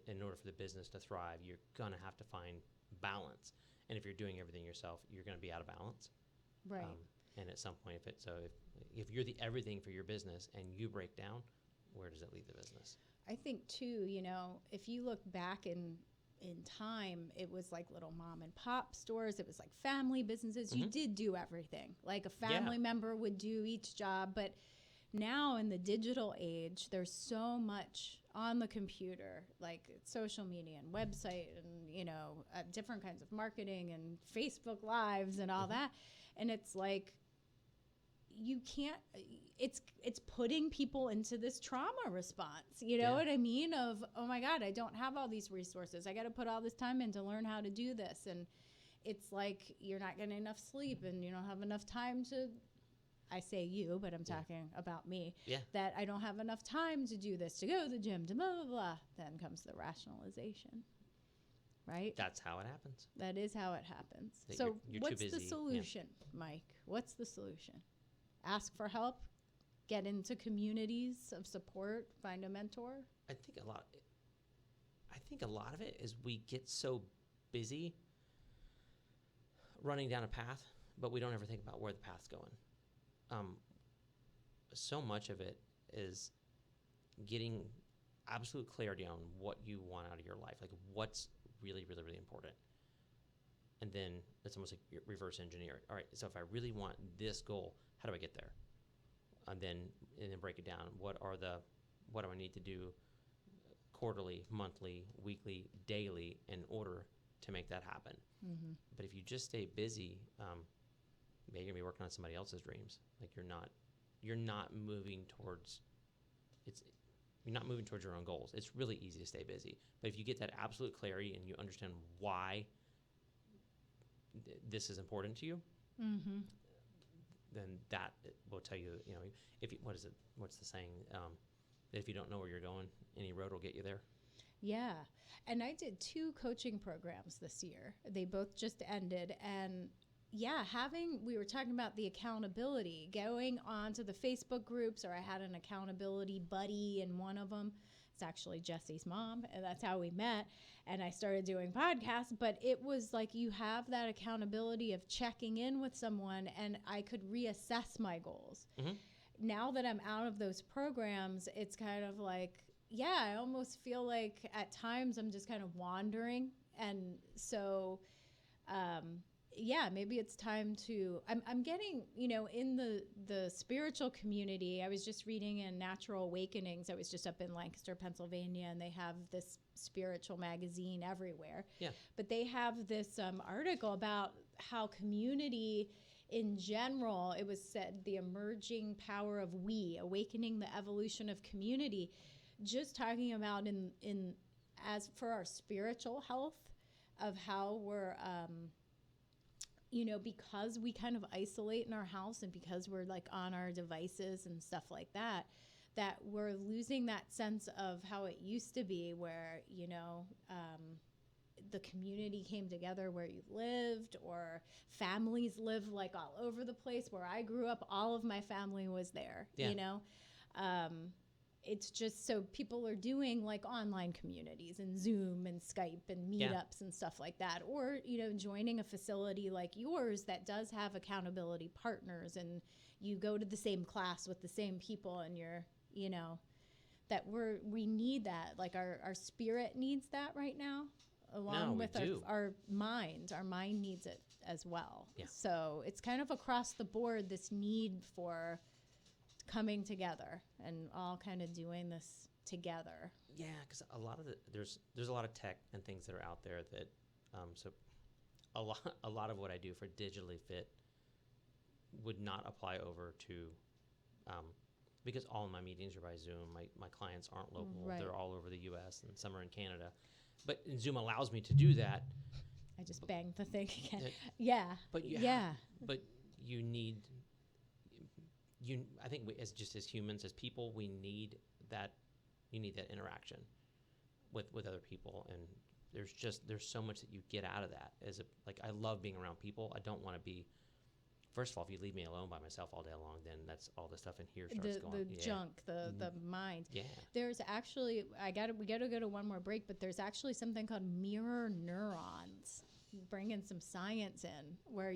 Speaker 2: in order for the business to thrive, you're going to have to find balance. And if you're doing everything yourself, you're going to be out of balance.
Speaker 1: Right.
Speaker 2: And at some point, if you're the everything for your business and you break down, where does it leave the business?
Speaker 1: I think too, if you look back in time, it was like little mom and pop stores. It was like family businesses. Mm-hmm. You did do everything. Like a family member would do each job. But now in the digital age, there's so much on the computer, like social media and website and, different kinds of marketing and Facebook Lives and all mm-hmm. that. And it's like, you can't, it's putting people into this trauma response. You know what I mean? Of, oh my God, I don't have all these resources. I got to put all this time in to learn how to do this. And it's like, you're not getting enough sleep and you don't have enough time to I say you, but I'm talking about me,
Speaker 2: Yeah.
Speaker 1: that I don't have enough time to do this, to go to the gym, to blah, blah, blah. Then comes the rationalization, right?
Speaker 2: That's how it happens.
Speaker 1: That is how it happens.
Speaker 2: That
Speaker 1: So
Speaker 2: you're too
Speaker 1: what's the
Speaker 2: busy. Yeah.
Speaker 1: solution, Mike? What's the solution? Ask for help, get into communities of support, find a mentor.
Speaker 2: I think a lot of it is we get so busy running down a path, but we don't ever think about where the path's going. So much of it is getting absolute clarity on what you want out of your life, like what's really, really, really important. And then it's almost like you reverse engineer. All right, so if I really want this goal, how do I get there? And then break it down. What do I need to do quarterly, monthly, weekly, daily in order to make that happen?
Speaker 1: Mm-hmm.
Speaker 2: But if you just stay busy, maybe you're gonna be working on somebody else's dreams. Like you're not moving towards your own goals. It's really easy to stay busy. But if you get that absolute clarity and you understand why this is important to you,
Speaker 1: Mm-hmm.
Speaker 2: then that will tell you, what's the saying? That if you don't know where you're going, any road will get you there.
Speaker 1: Yeah. And I did 2 coaching programs this year. They both just ended. And yeah, we were talking about the accountability, going on to the Facebook groups, or I had an accountability buddy in one of them. It's actually Jesse's mom, and that's how we met. And I started doing podcasts, but it was like you have that accountability of checking in with someone, and I could reassess my goals.
Speaker 2: Mm-hmm.
Speaker 1: Now that I'm out of those programs, it's kind of like, I almost feel like at times I'm just kind of wandering. And so, maybe it's time to, I'm getting, in the spiritual community. I was just reading in Natural Awakenings. I was just up in Lancaster, Pennsylvania, and they have this spiritual magazine everywhere.
Speaker 2: Yeah.
Speaker 1: But they have this article about how community in general, it was said, the emerging power of awakening the evolution of community, just talking about in as for our spiritual health, of how we're, because we kind of isolate in our house and because we're like on our devices and stuff like that, that we're losing that sense of how it used to be where, the community came together where you lived, or families live like all over the place. Where I grew up, all of my family was there, It's just so people are doing like online communities and Zoom and Skype and meetups and stuff like that. Or, joining a facility like yours that does have accountability partners, and you go to the same class with the same people, and you're, that we need that. Like our spirit needs that right now, along with our mind. Our mind needs it as well.
Speaker 2: Yeah.
Speaker 1: So it's kind of across the board, this need for coming together and all kind of doing this together.
Speaker 2: Yeah, because a lot of there's a lot of tech and things that are out there that so a lot of what I do for Digitally Fit would not apply over to because all of my meetings are by Zoom. My clients aren't local.
Speaker 1: Right.
Speaker 2: They're all over the US and some are in Canada. But Zoom allows me to do that.
Speaker 1: I just banged the thing again.
Speaker 2: But but you need I think as humans, as people, we need that. You need that interaction with other people, and there's so much that you get out of that. I love being around people. I don't want to be. First of all, if you leave me alone by myself all day long, then that's all the stuff in here starts going.
Speaker 1: The junk, the mind.
Speaker 2: Yeah.
Speaker 1: There's actually we gotta go to one more break, but there's actually something called mirror neurons. Bringing some science in, where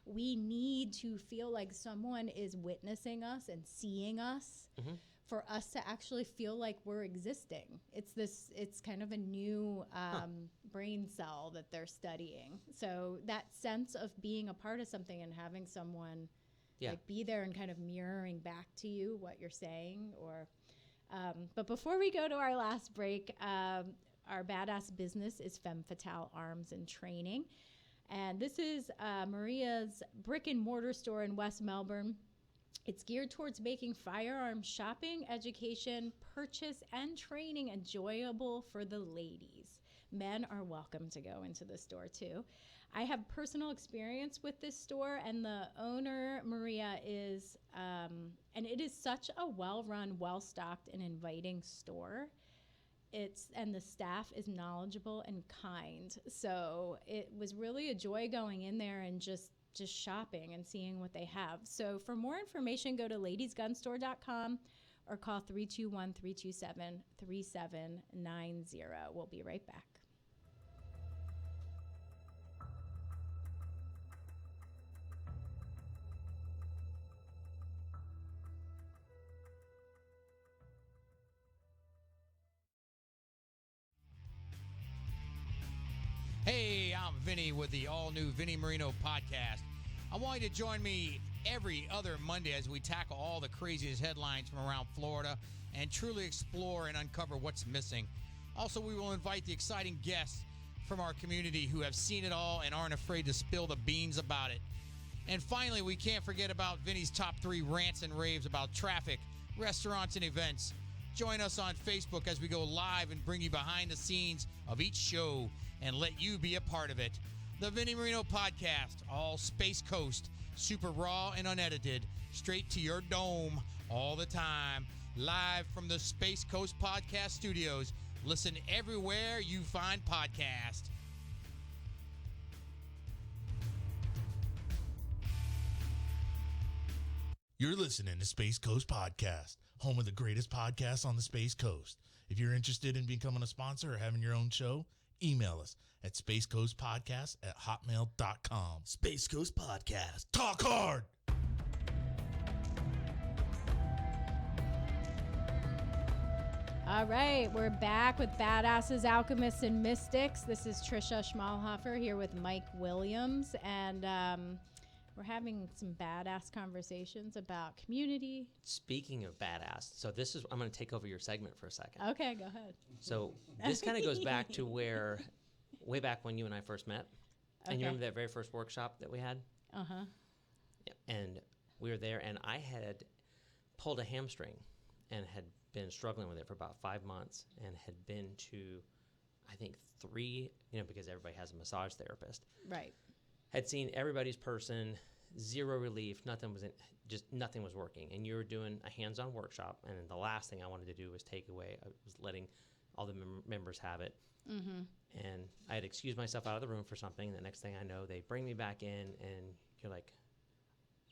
Speaker 1: we need to feel like someone is witnessing us and seeing us, for us to actually feel like we're existing. It's kind of a new brain cell that they're studying. So that sense of being a part of something and having someone be there and kind of mirroring back to you what you're saying, but before we go to our last break, our badass business is Femme Fatale Arms and Training. And this is Maria's brick and mortar store in West Melbourne. It's geared towards making firearm shopping, education, purchase, and training enjoyable for the ladies. men are welcome to go into the store too. I have personal experience with this store, and the owner, Maria, is, and it is such a well-run, well-stocked, and inviting store. And the staff is knowledgeable and kind. So it was really a joy going in there and just shopping and seeing what they have. So for more information, go to ladiesgunstore.com or call 321-327-3790. We'll be right back.
Speaker 10: Hey, I'm Vinny with the all-new Vinny Marino podcast. I want you to join me every other Monday as we tackle all the craziest headlines from around Florida and truly explore and uncover what's missing. Also, we will invite the exciting guests from our community who have seen it all and aren't afraid to spill the beans about it. And finally, we can't forget about Vinny's top 3 rants and raves about traffic, restaurants, and events. Join us on Facebook as we go live and bring you behind the scenes of each show and let you be a part of it. The Vinny Marino Podcast, all Space Coast, super raw and unedited, straight to your dome all the time, live from the Space Coast Podcast Studios. Listen everywhere you find podcasts.
Speaker 4: You're listening to Space Coast Podcast, home of the greatest podcasts on the Space Coast. If you're interested in becoming a sponsor or having your own show, email us at spacecoastpodcast@hotmail.com.
Speaker 5: Space Coast Podcast.
Speaker 4: Talk hard!
Speaker 1: All right, we're back with Badasses, Alchemists, and Mystics. This is Trisha Schmalhofer here with Mike Williams, and we're having some badass conversations about community.
Speaker 2: Speaking of badass, so I'm going to take over your segment for a second.
Speaker 1: Okay, go ahead.
Speaker 2: So this kind of goes back to way back when you and I first met. And you remember that very first workshop that we had?
Speaker 1: Uh-huh.
Speaker 2: Yeah, and we were there, and I had pulled a hamstring and had been struggling with it for about 5 months and had been to, I think, 3, because everybody has a massage therapist.
Speaker 1: Right.
Speaker 2: Had seen everybody's person, zero relief, nothing was working. And you were doing a hands-on workshop, and the last thing I wanted to do was take away. I was letting all the members have it.
Speaker 1: Mm-hmm.
Speaker 2: And I had excused myself out of the room for something. The next thing I know, they bring me back in, and you're like,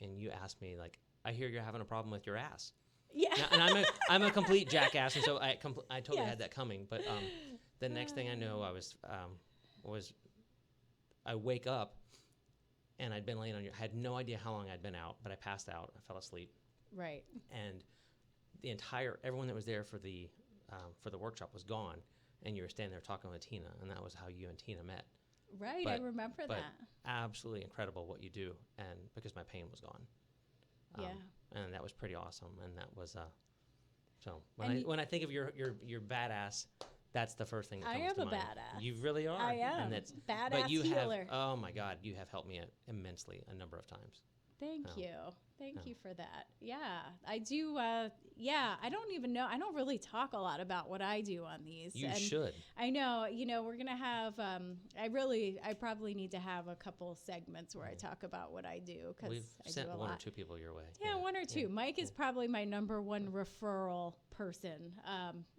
Speaker 2: and you asked me, like, I hear you're having a problem with your ass.
Speaker 1: Yeah.
Speaker 2: Now, and I'm a complete jackass, and so I totally had that coming. But the next thing I know, I wake up, and I'd been laying on I had no idea how long I'd been out, but I passed out. I fell asleep.
Speaker 1: Right.
Speaker 2: And everyone that was there for the workshop was gone, and you were standing there talking with Tina, and that was how you and Tina met.
Speaker 1: Right, I remember that.
Speaker 2: Absolutely incredible what you do, and because my pain was gone.
Speaker 1: Yeah.
Speaker 2: And that was pretty awesome, and that was so when I think of your badass, that's the first thing that comes to mind.
Speaker 1: I am a badass.
Speaker 2: You really are.
Speaker 1: I am.
Speaker 2: And that's
Speaker 1: badass
Speaker 2: but you
Speaker 1: healer.
Speaker 2: Oh my God, you have helped me immensely a number of times.
Speaker 1: Thank you. Thank you for that. Yeah, I do. I don't even know. I don't really talk a lot about what I do on these.
Speaker 2: You should.
Speaker 1: I know. We're going to have, I probably need to have a couple segments where I talk about what I do. Cause
Speaker 2: We've
Speaker 1: I
Speaker 2: sent
Speaker 1: do a
Speaker 2: one
Speaker 1: lot.
Speaker 2: or two people your way.
Speaker 1: Yeah, 1 or 2. Mike is probably my number 1 referral person.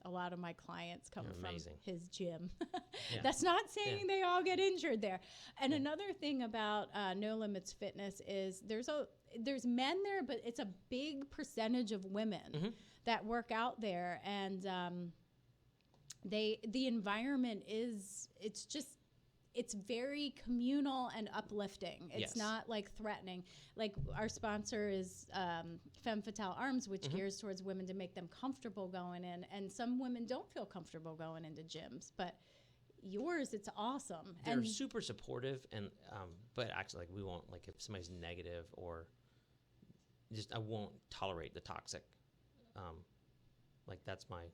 Speaker 1: A lot of my clients come from his gym. That's not saying they all get injured there. And another thing about No Limits Fitness is there's men there, but it's a big percentage of women that work out there, and the environment it's very communal and uplifting. It's not like threatening. Like our sponsor is Femme Fatale Arms, which gears towards women to make them comfortable going in, and some women don't feel comfortable going into gyms, but yours, it's awesome.
Speaker 2: They're super supportive, and but actually, like, we won't, like, if somebody's negative or I won't tolerate the toxic. Like, that's my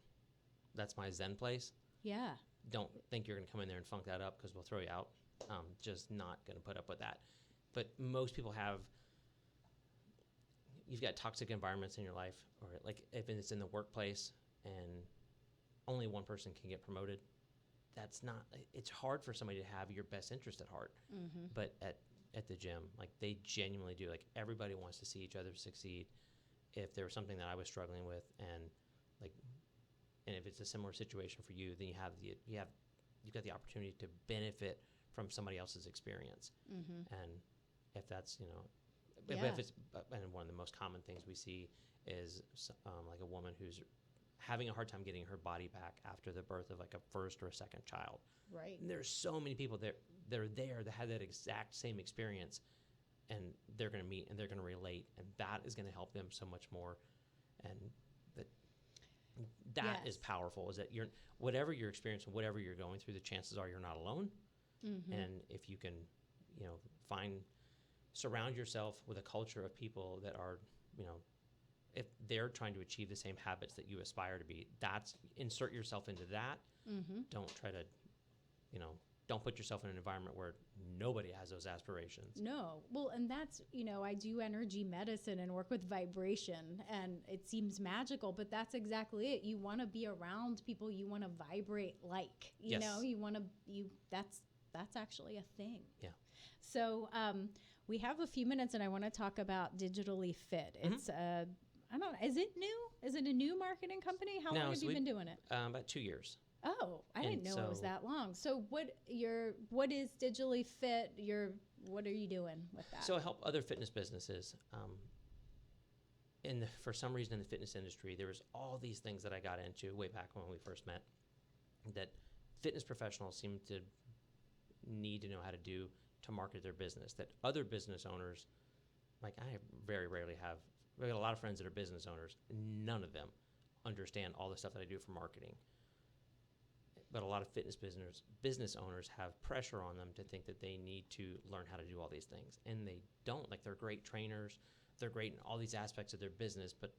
Speaker 2: Zen place.
Speaker 1: Yeah.
Speaker 2: Don't think you're going to come in there and funk that up, because we'll throw you out. Just not going to put up with that. But most people you've got toxic environments in your life, or like if it's in the workplace and only one person can get promoted, that's not, it's hard for somebody to have your best interest at heart. But at the gym, like they genuinely do, like everybody wants to see each other succeed. If there was something that I was struggling with, and if it's a similar situation for you, then you've got the opportunity to benefit from somebody else's experience. And if that's, if it's, and one of the most common things we see is like a woman who's having a hard time getting her body back after the birth of like a first or a second child.
Speaker 1: Right.
Speaker 2: And there's so many people that are there that have that exact same experience, and they're going to meet and they're going to relate, and that is going to help them so much more. And that is powerful, is that whatever you're experiencing, whatever you're going through, the chances are you're not alone. And if you can, surround yourself with a culture of people that are, if they're trying to achieve the same habits that you aspire to be, insert yourself into that. Don't try to, don't put yourself in an environment where nobody has those aspirations.
Speaker 1: No. Well, and that's, I do energy medicine and work with vibration, and it seems magical, but that's exactly it. You want to be around people you want to vibrate like, you know, you want to, that's actually a thing.
Speaker 2: Yeah.
Speaker 1: So we have a few minutes, and I want to talk about Digitally Fit. It's I don't know. Is it new? Is it a new marketing company? How long have you been doing it?
Speaker 2: About 2 years.
Speaker 1: Oh, I didn't know it was that long. So what is Digitally Fit? What are you doing with that?
Speaker 2: So I help other fitness businesses. For some reason in the fitness industry, there was all these things that I got into way back when we first met that fitness professionals seem to need to know how to do to market their business, that other business owners, like I very rarely have, we got a lot of friends that are business owners. None of them understand all the stuff that I do for marketing. But a lot of fitness business owners have pressure on them to think that they need to learn how to do all these things. And they don't. Like, they're great trainers. They're great in all these aspects of their business, but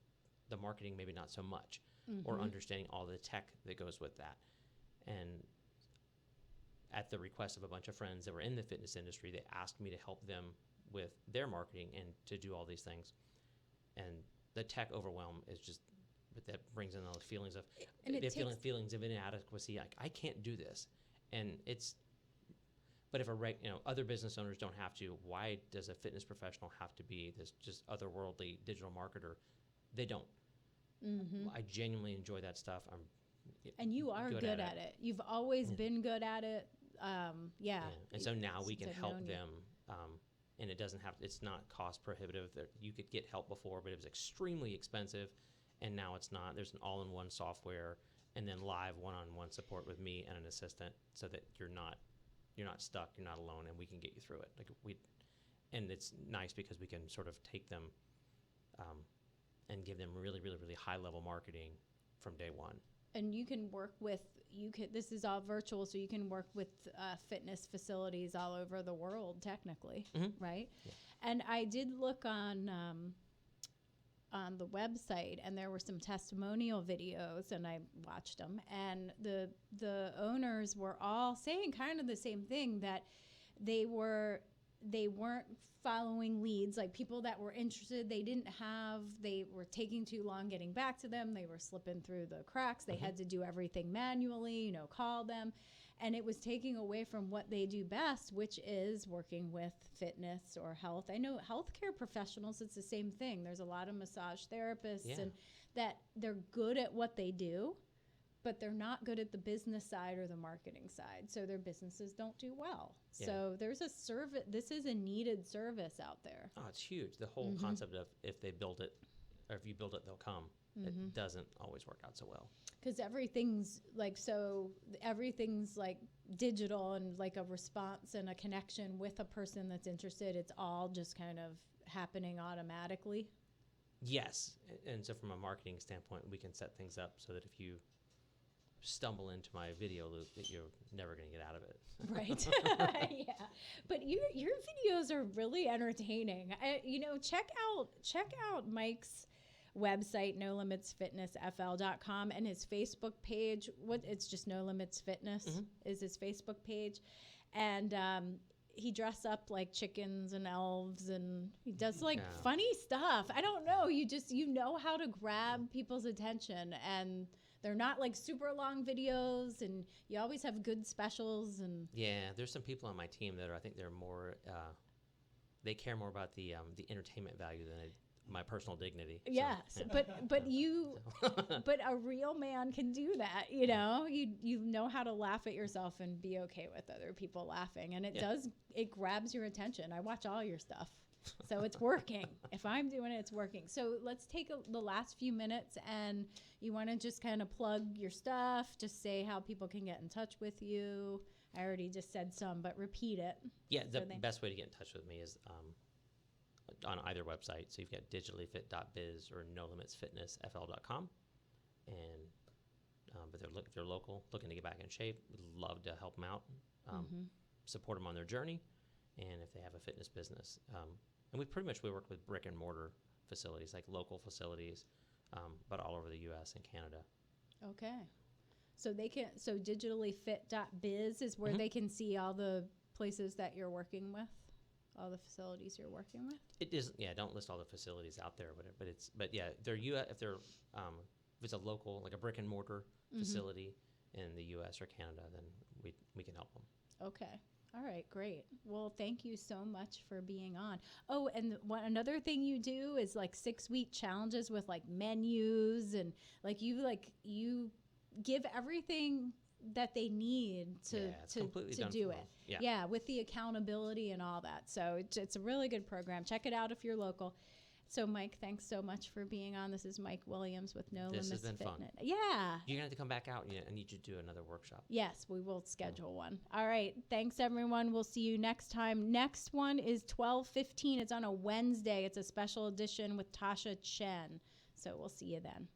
Speaker 2: the marketing maybe not so much, or understanding all the tech that goes with that. And at the request of a bunch of friends that were in the fitness industry, they asked me to help them with their marketing and to do all these things. And the tech overwhelm is just, but that brings in all the feelings of, feelings of inadequacy. Like, I can't do this. And but if other business owners don't have to, why does a fitness professional have to be this just otherworldly digital marketer? They don't. I genuinely enjoy that stuff.
Speaker 1: And you are good at it. You've always been good at it.
Speaker 2: And so now we can help them. And it's not cost prohibitive. You could get help before, but it was extremely expensive. And now it's not. There's an all-in-one software, and then live one-on-one support with me and an assistant, so that you're not stuck, you're not alone, and we can get you through it. And it's nice because we can sort of take them and give them really, really, really high-level marketing from day one.
Speaker 1: And you can work with, this is all virtual, so you can work with fitness facilities all over the world, technically, right? Yeah. And I did look on the website, and there were some testimonial videos, and I watched them, and the owners were all saying kind of the same thing, that they weren't following leads, like people that were interested, they were taking too long getting back to them, they were slipping through the cracks, they had to do everything manually, call them, and it was taking away from what they do best, which is working with fitness or health. I know healthcare professionals, it's the same thing. There's a lot of massage therapists and that they're good at what they do, but they're not good at the business side or the marketing side. So their businesses don't do well. Yeah. So there's a service. This is a needed service out there.
Speaker 2: Oh, it's huge. The whole concept of if they build it, or if you build it, they'll come. It doesn't always work out so well.
Speaker 1: Because everything's like digital and like a response and a connection with a person that's interested. It's all just kind of happening automatically.
Speaker 2: Yes. And so from a marketing standpoint, we can set things up so that if you stumble into my video loop, that you're never going to get out of it.
Speaker 1: Right. Yeah. But your videos are really entertaining. Check out Mike's website, nolimitsfitnessfl.com, and his Facebook page. It's just No Limits Fitness is his Facebook page. And he dressed up like chickens and elves, and he does funny stuff. I don't know. You know how to grab people's attention, and they're not like super long videos, and you always have good specials. And
Speaker 2: Yeah, there's some people on my team that I think they're more, they care more about the entertainment value than my personal dignity. So,
Speaker 1: yes,
Speaker 2: yeah.
Speaker 1: but a real man can do that. You know, you know how to laugh at yourself and be okay with other people laughing, and it grabs your attention. I watch all your stuff, so it's working. If I'm doing it, it's working. So let's take the last few minutes, and you want to just kind of plug your stuff. Just say how people can get in touch with you. I already just said some, but repeat it.
Speaker 2: Yeah, the best way to get in touch with me is on either website. So you've got digitallyfit.biz or nolimitsfitnessfl.com. And but if they're local, looking to get back in shape, we'd love to help them out, support them on their journey, and if they have a fitness business. And we work with brick and mortar facilities, like local facilities, but all over the U.S. and Canada.
Speaker 1: Okay. So digitallyfit.biz is where they can see all the places that you're working with, all the facilities you're working with.
Speaker 2: It is, yeah. Don't list all the facilities out there, but yeah, if it's a local, like a brick and mortar facility in the U.S. or Canada, then we can help them.
Speaker 1: Okay. All right, great. Well, thank you so much for being on. Oh, and another thing you do is like 6-week challenges with like menus, and like you give everything that they need to do it. Yeah, with the accountability and all that. So it's a really good program. Check it out if you're local. So, Mike, thanks so much for being on. This is Mike Williams with No Limits Fitness.
Speaker 2: This has been fun.
Speaker 1: Yeah.
Speaker 2: You're going to have to come back out. I need you to do another workshop.
Speaker 1: Yes, we will schedule one. All right. Thanks, everyone. We'll see you next time. Next one is 12:15. It's on a Wednesday. It's a special edition with Tasha Chen. So we'll see you then.